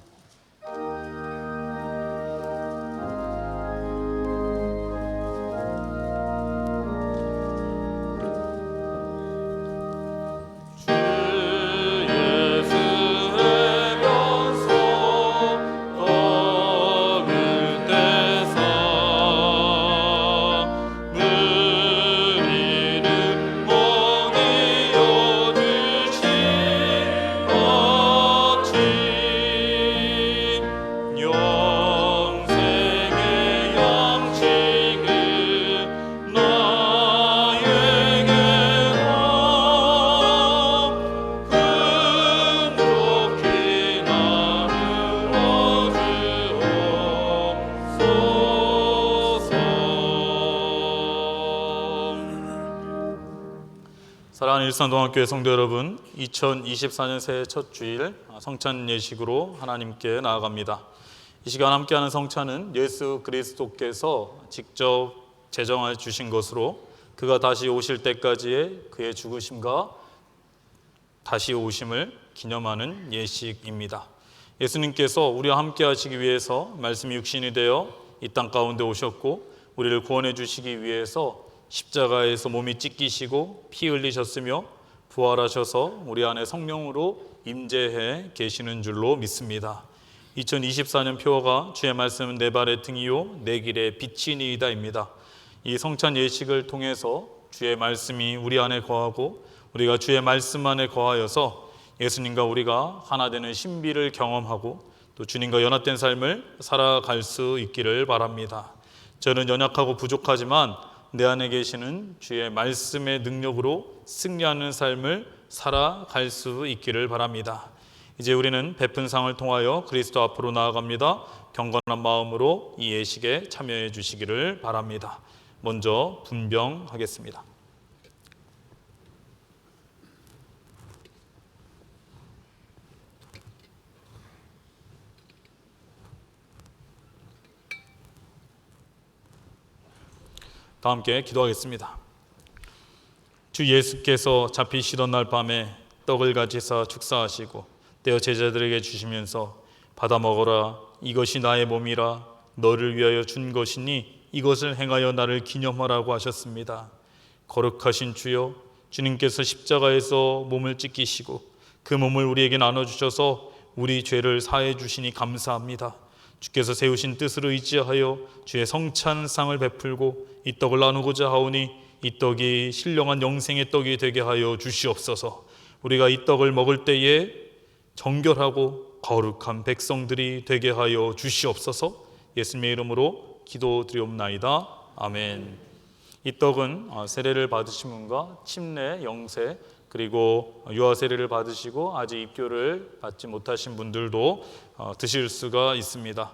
[SPEAKER 2] 사랑하는 일산동학교의 성도 여러분, 2024년 새해 첫 주일 성찬 예식으로 하나님께 나아갑니다. 이 시간 함께하는 성찬은 예수 그리스도께서 직접 제정해 주신 것으로 그가 다시 오실 때까지의 그의 죽으심과 다시 오심을 기념하는 예식입니다. 예수님께서 우리와 함께 하시기 위해서 말씀이 육신이 되어 이 땅 가운데 오셨고 우리를 구원해 주시기 위해서 십자가에서 몸이 찢기시고 피 흘리셨으며 부활하셔서 우리 안에 성령으로 임재해 계시는 줄로 믿습니다. 2024년 표어가 주의 말씀은 내 발의 등이요 내 길의 빛이니이다입니다. 이 성찬 예식을 통해서 주의 말씀이 우리 안에 거하고 우리가 주의 말씀 안에 거하여서 예수님과 우리가 하나 되는 신비를 경험하고 또 주님과 연합된 삶을 살아갈 수 있기를 바랍니다. 저는 연약하고 부족하지만 내 안에 계시는 주의 말씀의 능력으로 승리하는 삶을 살아갈 수 있기를 바랍니다. 이제 우리는 베푼 상을 통하여 그리스도 앞으로 나아갑니다. 경건한 마음으로 이 예식에 참여해 주시기를 바랍니다. 먼저 분병하겠습니다. 다 함께 기도하겠습니다. 주 예수께서 잡히시던 날 밤에 떡을 가지사 축사하시고 떼어 제자들에게 주시면서 받아 먹어라, 이것이 나의 몸이라 너를 위하여 준 것이니 이것을 행하여 나를 기념하라고 하셨습니다. 거룩하신 주여, 주님께서 십자가에서 몸을 찢기시고 그 몸을 우리에게 나눠주셔서 우리 죄를 사해 주시니 감사합니다. 주께서 세우신 뜻을 의지하여 주의 성찬상을 베풀고 이 떡을 나누고자 하오니 이 떡이 신령한 영생의 떡이 되게 하여 주시옵소서. 우리가 이 떡을 먹을 때에 정결하고 거룩한 백성들이 되게 하여 주시옵소서. 예수님의 이름으로 기도드리옵나이다. 아멘. 이 떡은 세례를 받으신 분과 침례, 영세 그리고 유아 세례를 받으시고 아직 입교를 받지 못하신 분들도 드실 수가 있습니다.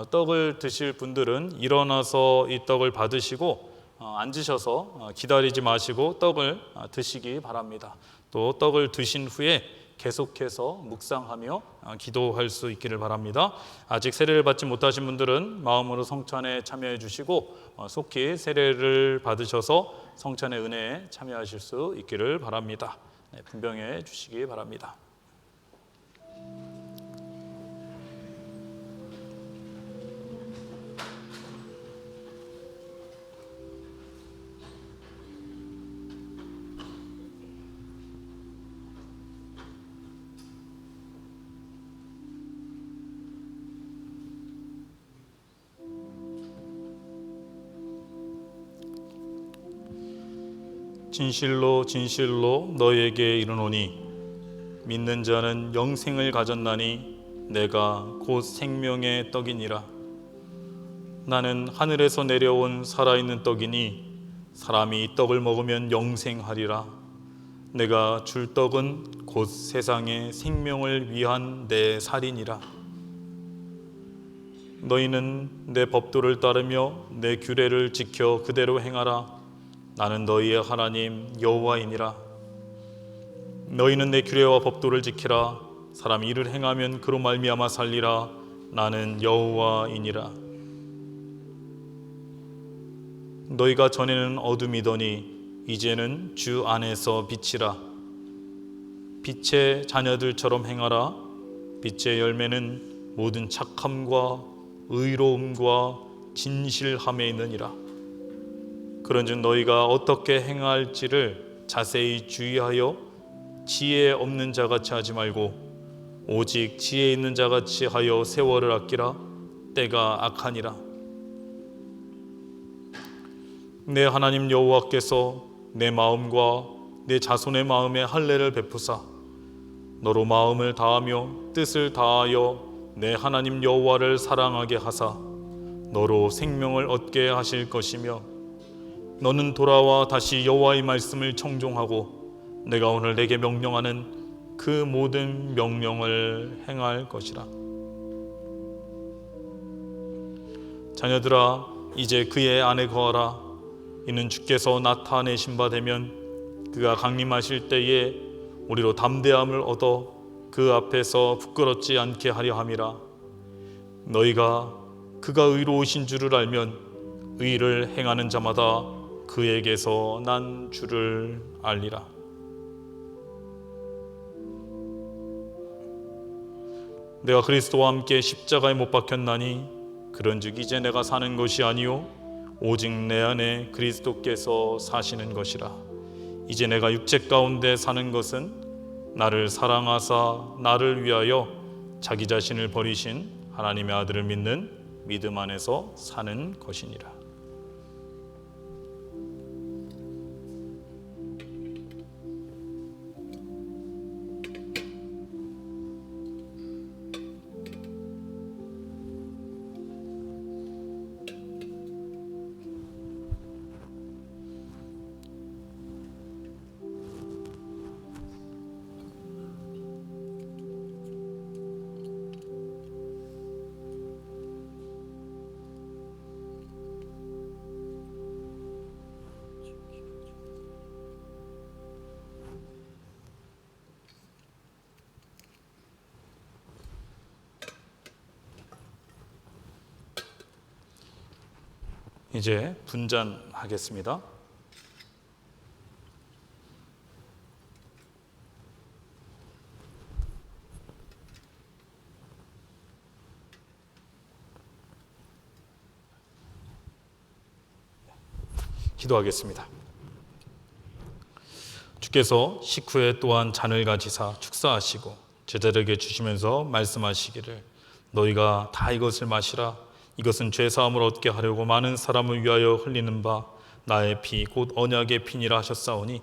[SPEAKER 2] 떡을 드실 분들은 일어나서 이 떡을 받으시고 앉으셔서 기다리지 마시고 떡을 드시기 바랍니다. 또 떡을 드신 후에 계속해서 묵상하며 기도할 수 있기를 바랍니다. 아직 세례를 받지 못하신 분들은 마음으로 성찬에 참여해 주시고 속히 세례를 받으셔서 성찬의 은혜에 참여하실 수 있기를 바랍니다. 분병해 주시기 바랍니다. 진실로 진실로 너에게 이르노니 믿는 자는 영생을 가졌나니 내가 곧 생명의 떡이니라. 나는 하늘에서 내려온 살아있는 떡이니 사람이 이 떡을 먹으면 영생하리라. 내가 줄 떡은
[SPEAKER 3] 곧 세상의 생명을 위한 내 살이니라. 너희는 내 법도를 따르며 내 규례를 지켜 그대로 행하라. 나는 너희의 하나님 여호와이니라. 너희는 내 규례와 법도를 지키라. 사람이 이를 행하면 그로 말미암아 살리라. 나는 여호와이니라. 너희가 전에는 어둠이더니 이제는 주 안에서 빛이라. 빛의 자녀들처럼 행하라. 빛의 열매는 모든 착함과 의로움과 진실함에 있느니라. 그런즉 너희가 어떻게 행할지를 자세히 주의하여 지혜 없는 자같이 하지 말고 오직 지혜 있는 자같이 하여 세월을 아끼라. 때가 악하니라. 내 하나님 여호와께서 내 마음과 내 자손의 마음에 할례를 베푸사 너로 마음을 다하며 뜻을 다하여 내 하나님 여호와를 사랑하게 하사 너로 생명을 얻게 하실 것이며 너는 돌아와 다시 여호와의 말씀을 청종하고 내가 오늘 내게 명령하는 그 모든 명령을 행할 것이라. 자녀들아, 이제 그의 안에 거하라. 이는 주께서 나타내신 바 되면 그가 강림하실 때에 우리로 담대함을 얻어 그 앞에서 부끄럽지 않게 하려 함이라. 너희가 그가 의로우신 줄을 알면 의를 행하는 자마다 그에게서 난 줄을 알리라. 내가 그리스도와 함께 십자가에 못 박혔나니 그런즉 이제 내가 사는 것이 아니요 오직 내 안에 그리스도께서 사시는 것이라. 이제 내가 육체 가운데 사는 것은 나를 사랑하사 나를 위하여 자기 자신을 버리신 하나님의 아들을 믿는 믿음 안에서 사는 것이니라. 이제 분잔하겠습니다. 기도하겠습니다. 주께서 식후에 또한 잔을 가지사 축사하시고 제자들에게 주시면서 말씀하시기를 너희가 다 이것을 마시라. 이것은 죄사함을 얻게 하려고 많은 사람을 위하여 흘리는 바 나의 피 곧 언약의 피니라 하셨사오니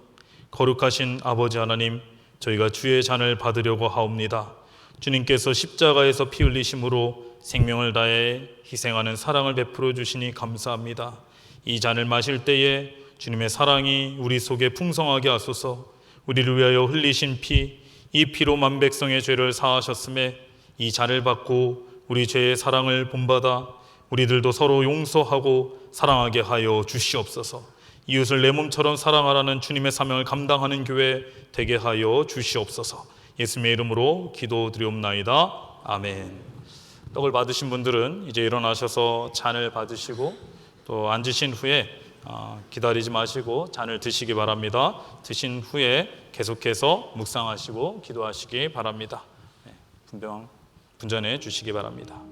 [SPEAKER 3] 거룩하신 아버지 하나님, 저희가 주의 잔을 받으려고 하옵니다. 주님께서 십자가에서 피 흘리심으로 생명을 다해 희생하는 사랑을 베풀어 주시니 감사합니다. 이 잔을 마실 때에 주님의 사랑이 우리 속에 풍성하게 하소서. 우리를 위하여 흘리신 피, 이 피로 만백성의 죄를 사하셨음에 이 잔을 받고 우리 죄의 사랑을 본받아 우리들도 서로 용서하고 사랑하게 하여 주시옵소서. 이웃을 내 몸처럼 사랑하라는 주님의 사명을 감당하는 교회 되게 하여 주시옵소서. 예수님의 이름으로 기도드리옵나이다. 아멘. 떡을 받으신 분들은 이제 일어나셔서 잔을 받으시고 또 앉으신 후에 기다리지 마시고 잔을 드시기 바랍니다. 드신 후에 계속해서 묵상하시고 기도하시기 바랍니다. 분전해 주시기 바랍니다.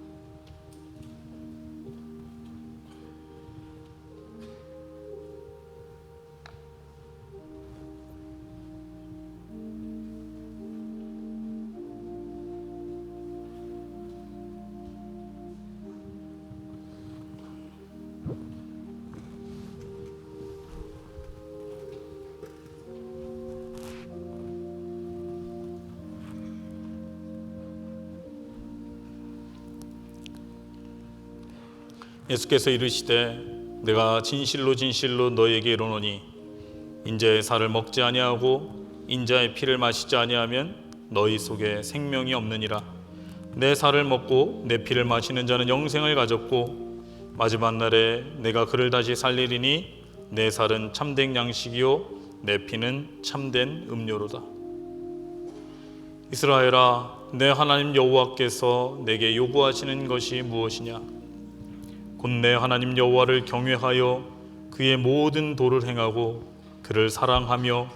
[SPEAKER 3] 예수께서 이르시되 내가 진실로 진실로 너희에게 이르노니 인자의 살을 먹지 아니하고 인자의 피를 마시지 아니하면 너희 속에 생명이 없느니라. 내 살을 먹고 내 피를 마시는 자는 영생을 가졌고 마지막 날에 내가 그를 다시 살리리니 내 살은 참된 양식이요 내 피는 참된 음료로다. 이스라엘아, 내 하나님 여호와께서 내게 요구하시는 것이 무엇이냐? 곧 내 하나님 여호와를 경외하여 그의 모든 도를 행하고 그를 사랑하며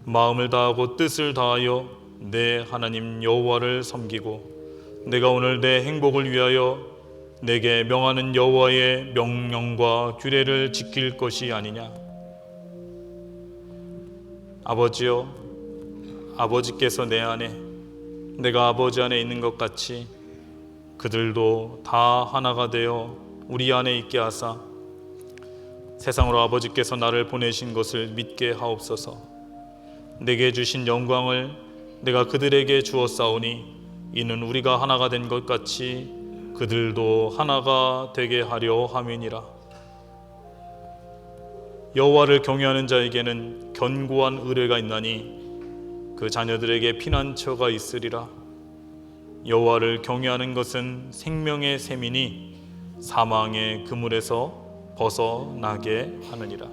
[SPEAKER 3] 마음을 다하고 뜻을 다하여 내 하나님 여호와를 섬기고 내가 오늘 내 행복을 위하여 내게 명하는 여호와의 명령과 규례를 지킬 것이 아니냐? 아버지여, 아버지께서 내 안에 내가 아버지 안에 있는 것 같이 그들도 다 하나가 되어 우리 안에 있게 하사 세상으로 아버지께서 나를 보내신 것을 믿게 하옵소서. 내게 주신 영광을 내가 그들에게 주었사오니 이는 우리가 하나가 된 것 같이 그들도 하나가 되게 하려 함이니라. 여호와를 경외하는 자에게는 견고한 의뢰가 있나니 그 자녀들에게 피난처가 있으리라. 여호와를 경외하는 것은 생명의 샘이니 사망의 그물에서 벗어나게 하느니라.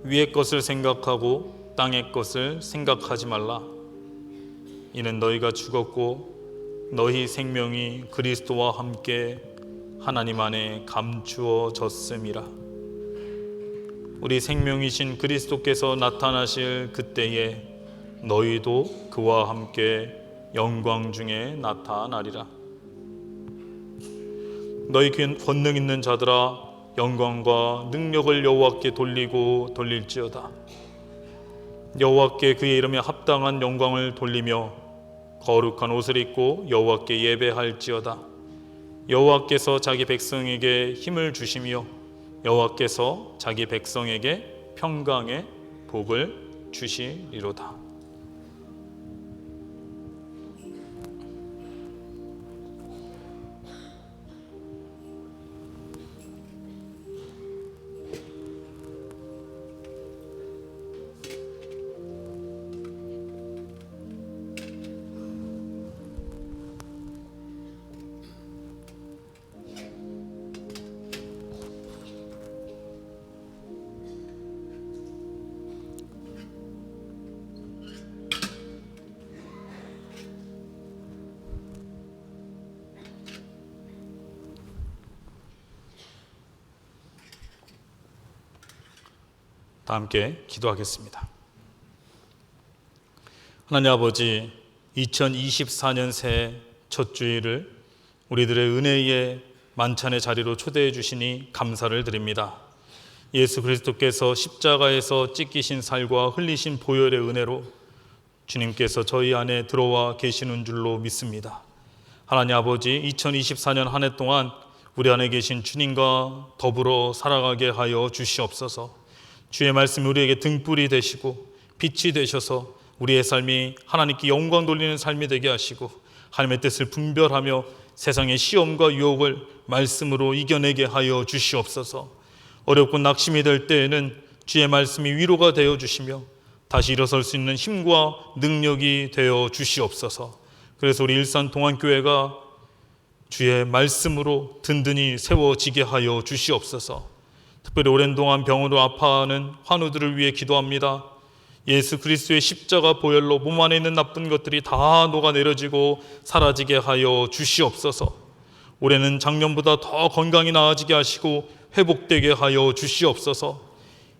[SPEAKER 3] 위의 것을 생각하고 땅의 것을 생각하지 말라. 이는 너희가 죽었고 너희 생명이 그리스도와 함께 하나님 안에 감추어졌음이라. 우리 생명이신 그리스도께서 나타나실 그때에 너희도 그와 함께 영광 중에 나타나리라. 너희 권능 있는 자들아, 영광과 능력을 여호와께 돌리고 돌릴지어다. 여호와께 그의 이름에 합당한 영광을 돌리며 거룩한 옷을 입고 여호와께 예배할지어다. 여호와께서 자기 백성에게 힘을 주시며 여호와께서 자기 백성에게 평강의 복을 주시리로다. 다 함께 기도하겠습니다. 하나님 아버지, 2024년 새해 첫 주일을 우리들의 은혜의 만찬의 자리로 초대해 주시니 감사를 드립니다. 예수 그리스도께서 십자가에서 찢기신 살과 흘리신 보혈의 은혜로 주님께서 저희 안에 들어와 계시는 줄로 믿습니다. 하나님 아버지, 2024년 한 해 동안 우리 안에 계신 주님과 더불어 살아가게 하여 주시옵소서. 주의 말씀이 우리에게 등불이 되시고 빛이 되셔서 우리의 삶이 하나님께 영광 돌리는 삶이 되게 하시고 하나님의 뜻을 분별하며 세상의 시험과 유혹을 말씀으로 이겨내게 하여 주시옵소서. 어렵고 낙심이 될 때에는 주의 말씀이 위로가 되어 주시며 다시 일어설 수 있는 힘과 능력이 되어 주시옵소서. 그래서 우리 일산동안교회가 주의 말씀으로 든든히 세워지게 하여 주시옵소서. 특별히 오랜 동안 병으로 아파하는 환우들을 위해 기도합니다. 예수 그리스도의 십자가 보혈로 몸 안에 있는 나쁜 것들이 다 녹아내려지고 사라지게 하여 주시옵소서. 올해는 작년보다 더 건강이 나아지게 하시고 회복되게 하여 주시옵소서.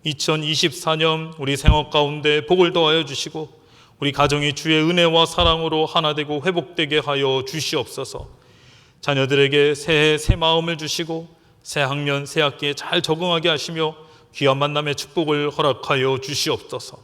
[SPEAKER 3] 2024년 우리 생활 가운데 복을 더하여 주시고 우리 가정이 주의 은혜와 사랑으로 하나 되고 회복되게 하여 주시옵소서. 자녀들에게 새해 새 마음을 주시고 새 학년, 새 학기에 잘 적응하게 하시며 귀한 만남의 축복을 허락하여 주시옵소서.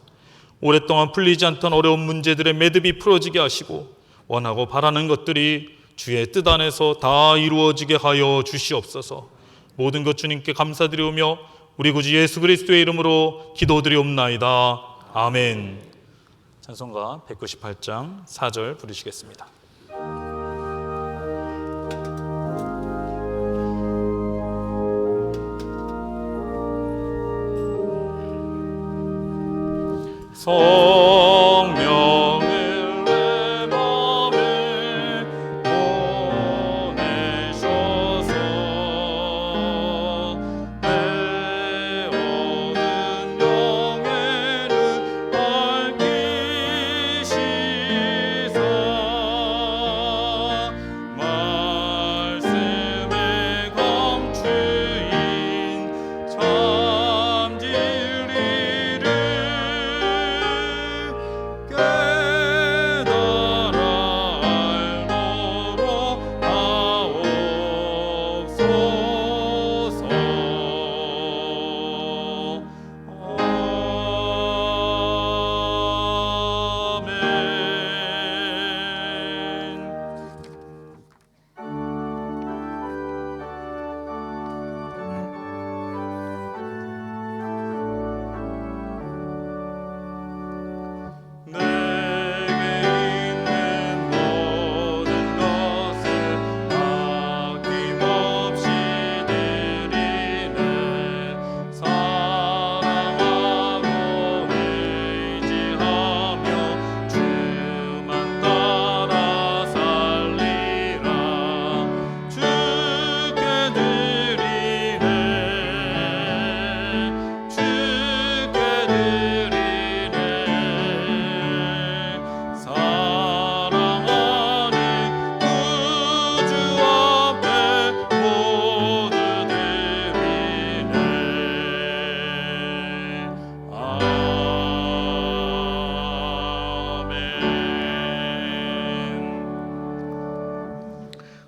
[SPEAKER 3] 오랫동안 풀리지 않던 어려운 문제들의 매듭이 풀어지게 하시고 원하고 바라는 것들이 주의 뜻 안에서 다 이루어지게 하여 주시옵소서. 모든 것 주님께 감사드리오며 우리 구주 예수 그리스도의 이름으로 기도드리옵나이다. 아멘. 찬송가 198장 4절 부르시겠습니다. 성령을 내 맘에 보내셔서 내 얻은 영예를 밝히시사 말씀에 감추인 참 진리를 깨달아 알도록 하옵소서. 아멘. 내게 있는 모든 것을 아낌없이 드리네. 사랑하고 의지하며 주만 따라 살리라. 주께 드리네. 주께 드리네. 사랑하니 구주 앞에 모두 드리네. 아멘.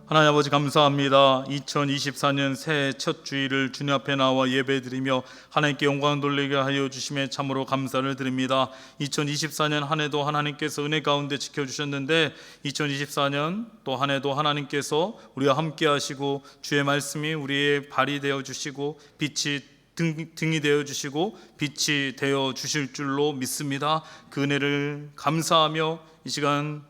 [SPEAKER 3] 하나님 아버지 감사합니다. 2024년 새해 첫 주일을 주님 앞에 나와 예배드리며 하나님께 영광 돌리게 하여 주심에 참으로 감사를 드립니다. 2024년 한 해도 하나님께서 은혜 가운데 지켜주셨는데 2024년 또 한 해도 하나님께서 우리와 함께 하시고 주의 말씀이 우리의 발이 되어 주시고 빛이 등이 되어 주시고 빛이 되어 주실 줄로 믿습니다. 그 은혜를 감사하며 이 시간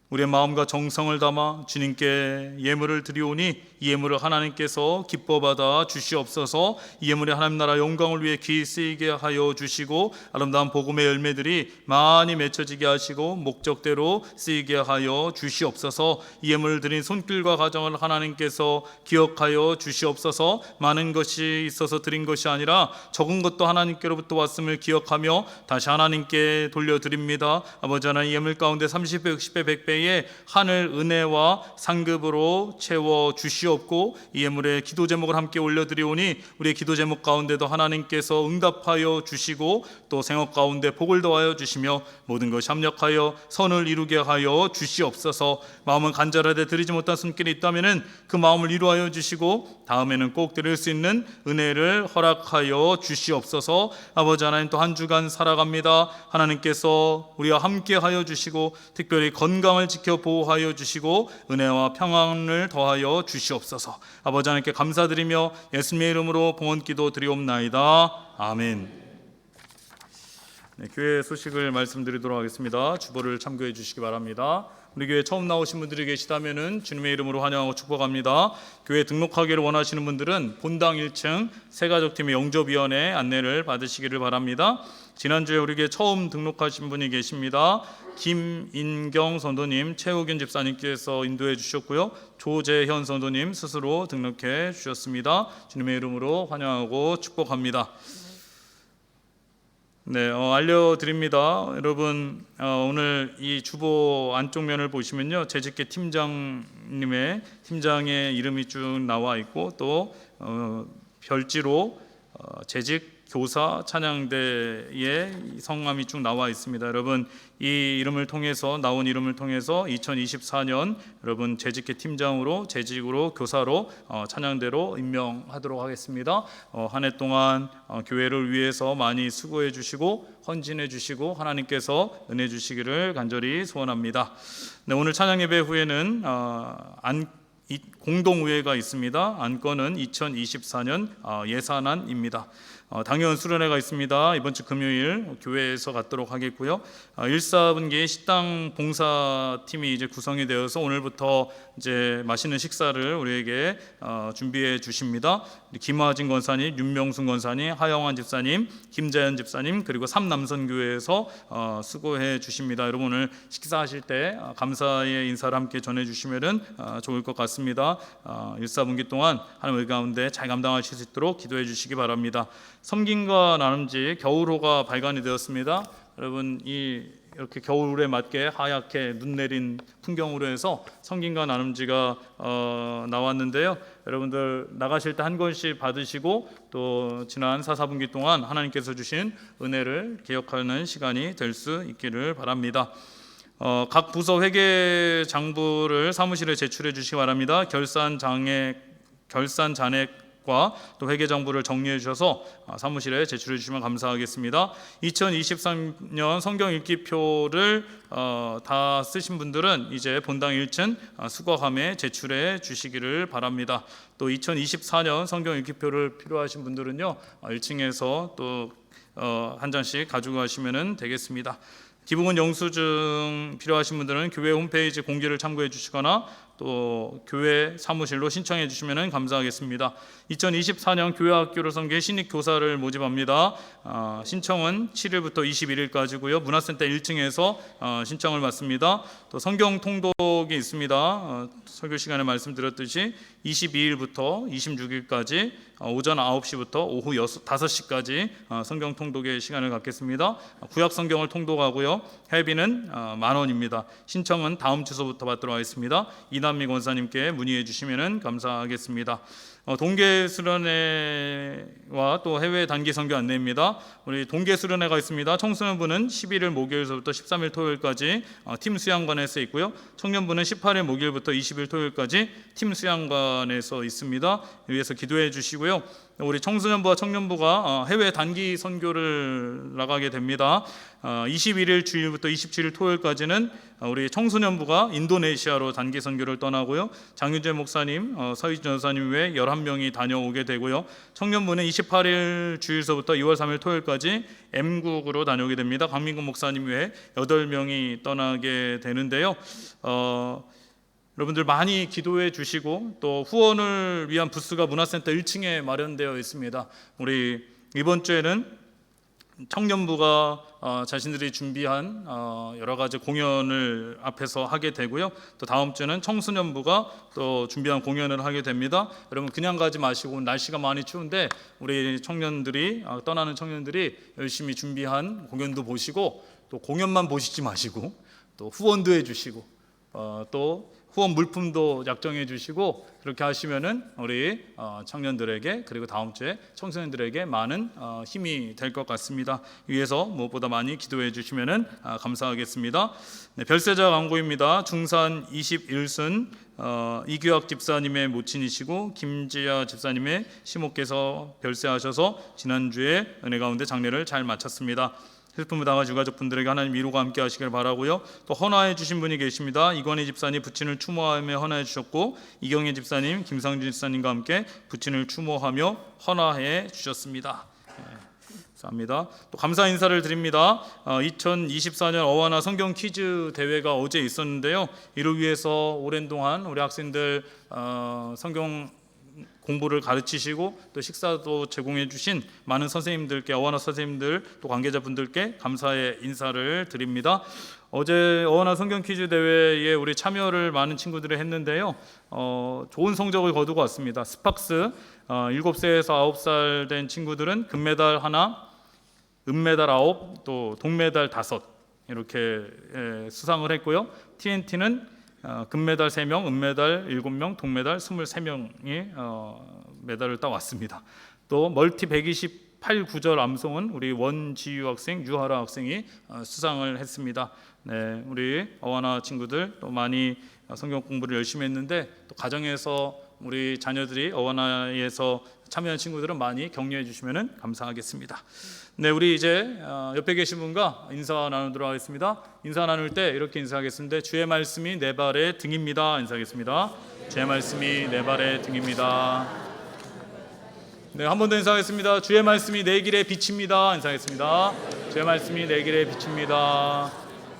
[SPEAKER 3] 우리의 마음과 정성을 담아 주님께 예물을 드리오니 이 예물을 하나님께서 기뻐 받아 주시옵소서. 이 예물이 하나님 나라 영광을 위해 귀히 쓰이게 하여 주시고 아름다운 복음의 열매들이 많이 맺혀지게 하시고 목적대로 쓰이게 하여 주시옵소서. 이 예물을 드린 손길과 가정을 하나님께서 기억하여 주시옵소서. 많은 것이 있어서 드린 것이 아니라 적은 것도 하나님께로부터 왔음을 기억하며 다시 하나님께 돌려드립니다. 아버지 하나님, 예물 가운데 30배, 60배, 100배의 하늘 은혜와 상급으로 채워 주시옵고 이 예물의 기도 제목을 함께 올려드리오니 우리의 기도 제목 가운데도 하나님께서 응답하여 주시고 또 생업 가운데 복을 더하여 주시며 모든 것이 합력하여 선을 이루게 하여 주시옵소서. 마음은 간절하되 드리지 못한 손길이 있다면 그 마음을 이루하여 주시고 다음에는 꼭 드릴 수 있는 은혜를 허락하여 주시옵소서. 아버지 하나님, 또 한 주간 살아갑니다. 하나님께서 우리와 함께 하여 주시고 특별히 건강을 지켜 보호하여 주시고 은혜와 평안을 더하여 주시옵소서. 아버지 하나님께 감사드리며 예수님의 이름으로 봉헌기도 드리옵나이다. 아멘. 네, 교회 소식을 말씀드리도록 하겠습니다. 주보를 참고해 주시기 바랍니다. 우리 교회 처음 나오신 분들이 계시다면은 주님의 이름으로 환영하고 축복합니다. 교회 등록하기를 원하시는 분들은 본당 1층 새가족팀의 영접위원회 안내를 받으시기를 바랍니다. 지난주에 우리 교회 처음 등록하신 분이 계십니다. 김인경 선도님, 최우균 집사님께서 인도해 주셨고요. 조재현 선도님 스스로 등록해 주셨습니다. 주님의 이름으로 환영하고 축복합니다. 네, 알려드립니다. 여러분, 오늘 이 주보 안쪽 면을 보시면요, 재직계 팀장님의 팀장의 이름이 쭉 나와 있고 또 별지로 재직 교사 찬양대의 성함이 쭉 나와 있습니다. 여러분, 이 이름을 통해서 나온 이름을 통해서 2024년 여러분 재직계 팀장으로 재직으로 교사로 찬양대로 임명하도록 하겠습니다. 한 해 동안 교회를 위해서 많이 수고해 주시고 헌신해 주시고 하나님께서 은혜 주시기를 간절히 소원합니다. 네, 오늘 찬양 예배 후에는 공동의회가 있습니다. 안건은 2024년 예산안입니다.
[SPEAKER 2] 당연 수련회가 있습니다. 이번 주 금요일 교회에서 갖도록 하겠고요. 1사분기 식당 봉사팀이 이제 구성이 되어서 오늘부터 이제 맛있는 식사를 우리에게 준비해 주십니다. 김화진 권사님, 윤명순 권사님, 하영환 집사님, 김자연 집사님, 그리고 삼남선교회에서 수고해 주십니다. 여러분 오늘 식사하실 때 감사의 인사를 함께 전해 주시면은 좋을 것 같습니다. 1사분기 동안 하나님 가운데 잘 감당하실 수 있도록 기도해 주시기 바랍니다. 섬김과 나눔지 겨울호가 발간이 되었습니다. 여러분 이렇게 겨울에 맞게 하얗게 눈 내린 풍경으로 해서 섬김과 나눔지가 나왔는데요. 여러분들 나가실 때 한 권씩 받으시고 또 지난 4사분기 동안 하나님께서 주신 은혜를 기억하는 시간이 될 수 있기를 바랍니다. 각 부서 회계 장부를 사무실에 제출해 주시기 바랍니다. 결산 잔액과 또 회계 정보를 정리해 주셔서 사무실에 제출해 주시면 감사하겠습니다. 2023년 성경 읽기표를 다 쓰신 분들은 이제 본당 1층 수거함에 제출해 주시기를 바랍니다. 또 2024년 성경 읽기표를 필요하신 분들은요 1층에서 또 한 장씩 가지고 가시면 되겠습니다. 기부금 영수증 필요하신 분들은 교회 홈페이지 공지를 참고해 주시거나 또 교회 사무실로 신청해 주시면 감사하겠습니다. 2024년 교회학교를 섬길 신입 교사를 모집합니다. 신청은 7일부터 21일까지고요. 문화센터 1층에서 신청을 받습니다. 또 성경 통독이 있습니다. 설교 시간에 말씀드렸듯이 22일부터 26일까지 오전 9시부터 오후 5시까지 성경 통독의 시간을 갖겠습니다. 구약 성경을 통독하고요. 회비는 10,000원입니다. 신청은 다음 주소부터 받도록 하겠습니다. 이남미 권사님께 문의해 주시면 감사하겠습니다. 동계 수련회와 또 해외 단기 선교 안내입니다. 우리 동계 수련회가 있습니다. 청소년부는 11일 목요일서부터 13일 토요일까지 팀 수양관에서 있고요. 청년부는 18일 목요일부터 20일 토요일까지 팀 수양관에서 있습니다. 위에서 기도해 주시고요. 우리 청소년부와 청년부가 해외 단기 선교를 나가게 됩니다. 21일 주일부터 27일 토요일까지는 우리 청소년부가 인도네시아로 단기 선교를 떠나고요. 장윤재 목사님, 서희준 여사님 외에 11명이 다녀오게 되고요. 청년부는 28일 주일서부터 2월 3일 토요일까지 M국으로 다녀오게 됩니다. 강민근 목사님 외에 8명이 떠나게 되는데요. 여러분들 많이 기도해 주시고 또 후원을 위한 부스가 문화센터 1층에 마련되어 있습니다. 우리 이번 주에는 청년부가 자신들이 준비한 여러 가지 공연을 앞에서 하게 되고요. 또 다음 주에는 청소년부가 또 준비한 공연을 하게 됩니다. 여러분 그냥 가지 마시고 날씨가 많이 추운데 우리 청년들이 떠나는 청년들이 열심히 준비한 공연도 보시고 또 공연만 보시지 마시고 또 후원도 해주시고 또 후원 물품도 약정해 주시고 그렇게 하시면은 우리 청년들에게 그리고 다음 주에 청소년들에게 많은 힘이 될 것 같습니다. 위에서 무엇보다 많이 기도해 주시면은 감사하겠습니다. 네, 별세자 광고입니다. 중산 21순 이규학 집사님의 모친이시고 김지아 집사님의 시모께서 별세하셔서 지난주에 은혜 가운데 장례를 잘 마쳤습니다. 슬픔을 당하신 유가족분들에게 하나님 위로가 함께 하시길 바라고요. 또 헌화해 주신 분이 계십니다. 이건희 집사님 부친을 추모하며 헌화해 주셨고 이경혜 집사님, 김상준 집사님과 함께 부친을 추모하며 헌화해 주셨습니다. 감사합니다. 또 감사 인사를 드립니다. 2024년 어와나 성경 퀴즈 대회가 어제 있었는데요. 이를 위해서 오랜 동안 우리 학생들 성경 공부를 가르치시고 또 식사도 제공해 주신 많은 선생님들께 어원어 선생님들 또 관계자분들께 감사의 인사를 드립니다. 어제 어원어 성경 퀴즈 대회에 우리 참여를 많은 친구들이 했는데요. 좋은 성적을 거두고 왔습니다. 스팍스 7세에서 9살 된 친구들은 금메달 1, 은메달 9, 또 동메달 5 이렇게 수상을 했고요. TNT는 금메달 3명, 은메달 7명, 동메달 23명이 메달을 따왔습니다. 또 멀티 128구절 암송은 우리 원지유 학생, 유하라 학생이 수상을 했습니다. 네, 우리 어와나 친구들 또 많이 성경 공부를 열심히 했는데 또 가정에서 우리 자녀들이 어와나에서 참여한 친구들은 많이 격려해 주시면 감사하겠습니다. 네, 우리 이제 옆에 계신 분과 인사 나누도록 하겠습니다. 인사 나눌 때 이렇게 인사하겠습니다. 주의 말씀이 내 발의 등입니다. 인사하겠습니다. 주의 말씀이 내 발의 등입니다. 네, 한 번 더 인사하겠습니다. 주의 말씀이 내 길의 빛입니다. 인사하겠습니다. 주의 말씀이 내 길의 빛입니다.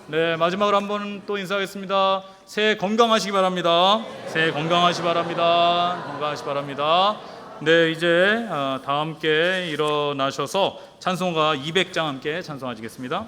[SPEAKER 2] 네, 마지막으로 한 번 또 인사하겠습니다. 새해 건강하시기 바랍니다. 새해 건강하시기 바랍니다. 건강하시기 바랍니다. 네, 이제 다 함께 일어나셔서 찬송가 200장 함께 찬송하시겠습니다.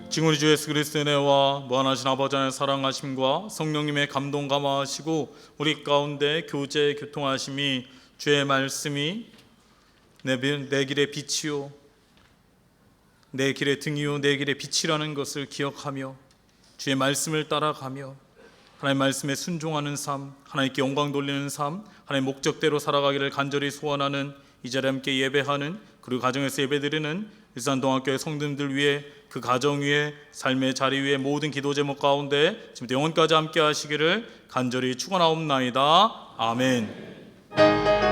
[SPEAKER 2] 지금 우리 주 예수 그리스도의 은혜와 무한하신 아버지 하나님의 사랑하심과 성령님의 감동 감화하시고 우리 가운데 교제 교통하심이 주의 말씀이 내 길의 빛이요 내 길의 등이요 내 길의 빛이라는 것을 기억하며 주의 말씀을 따라가며 하나님의 말씀에 순종하는 삶, 하나님께 영광 돌리는 삶, 하나님의 목적대로 살아가기를 간절히 소원하는 이 자리에 함께 예배하는 그리고 가정에서 예배드리는 일산동학교의 성도님들 위해 그 가정 위에 삶의 자리 위에 모든 기도 제목 가운데 지금부터 영원까지 함께 하시기를 간절히 축원하옵나이다. 아멘.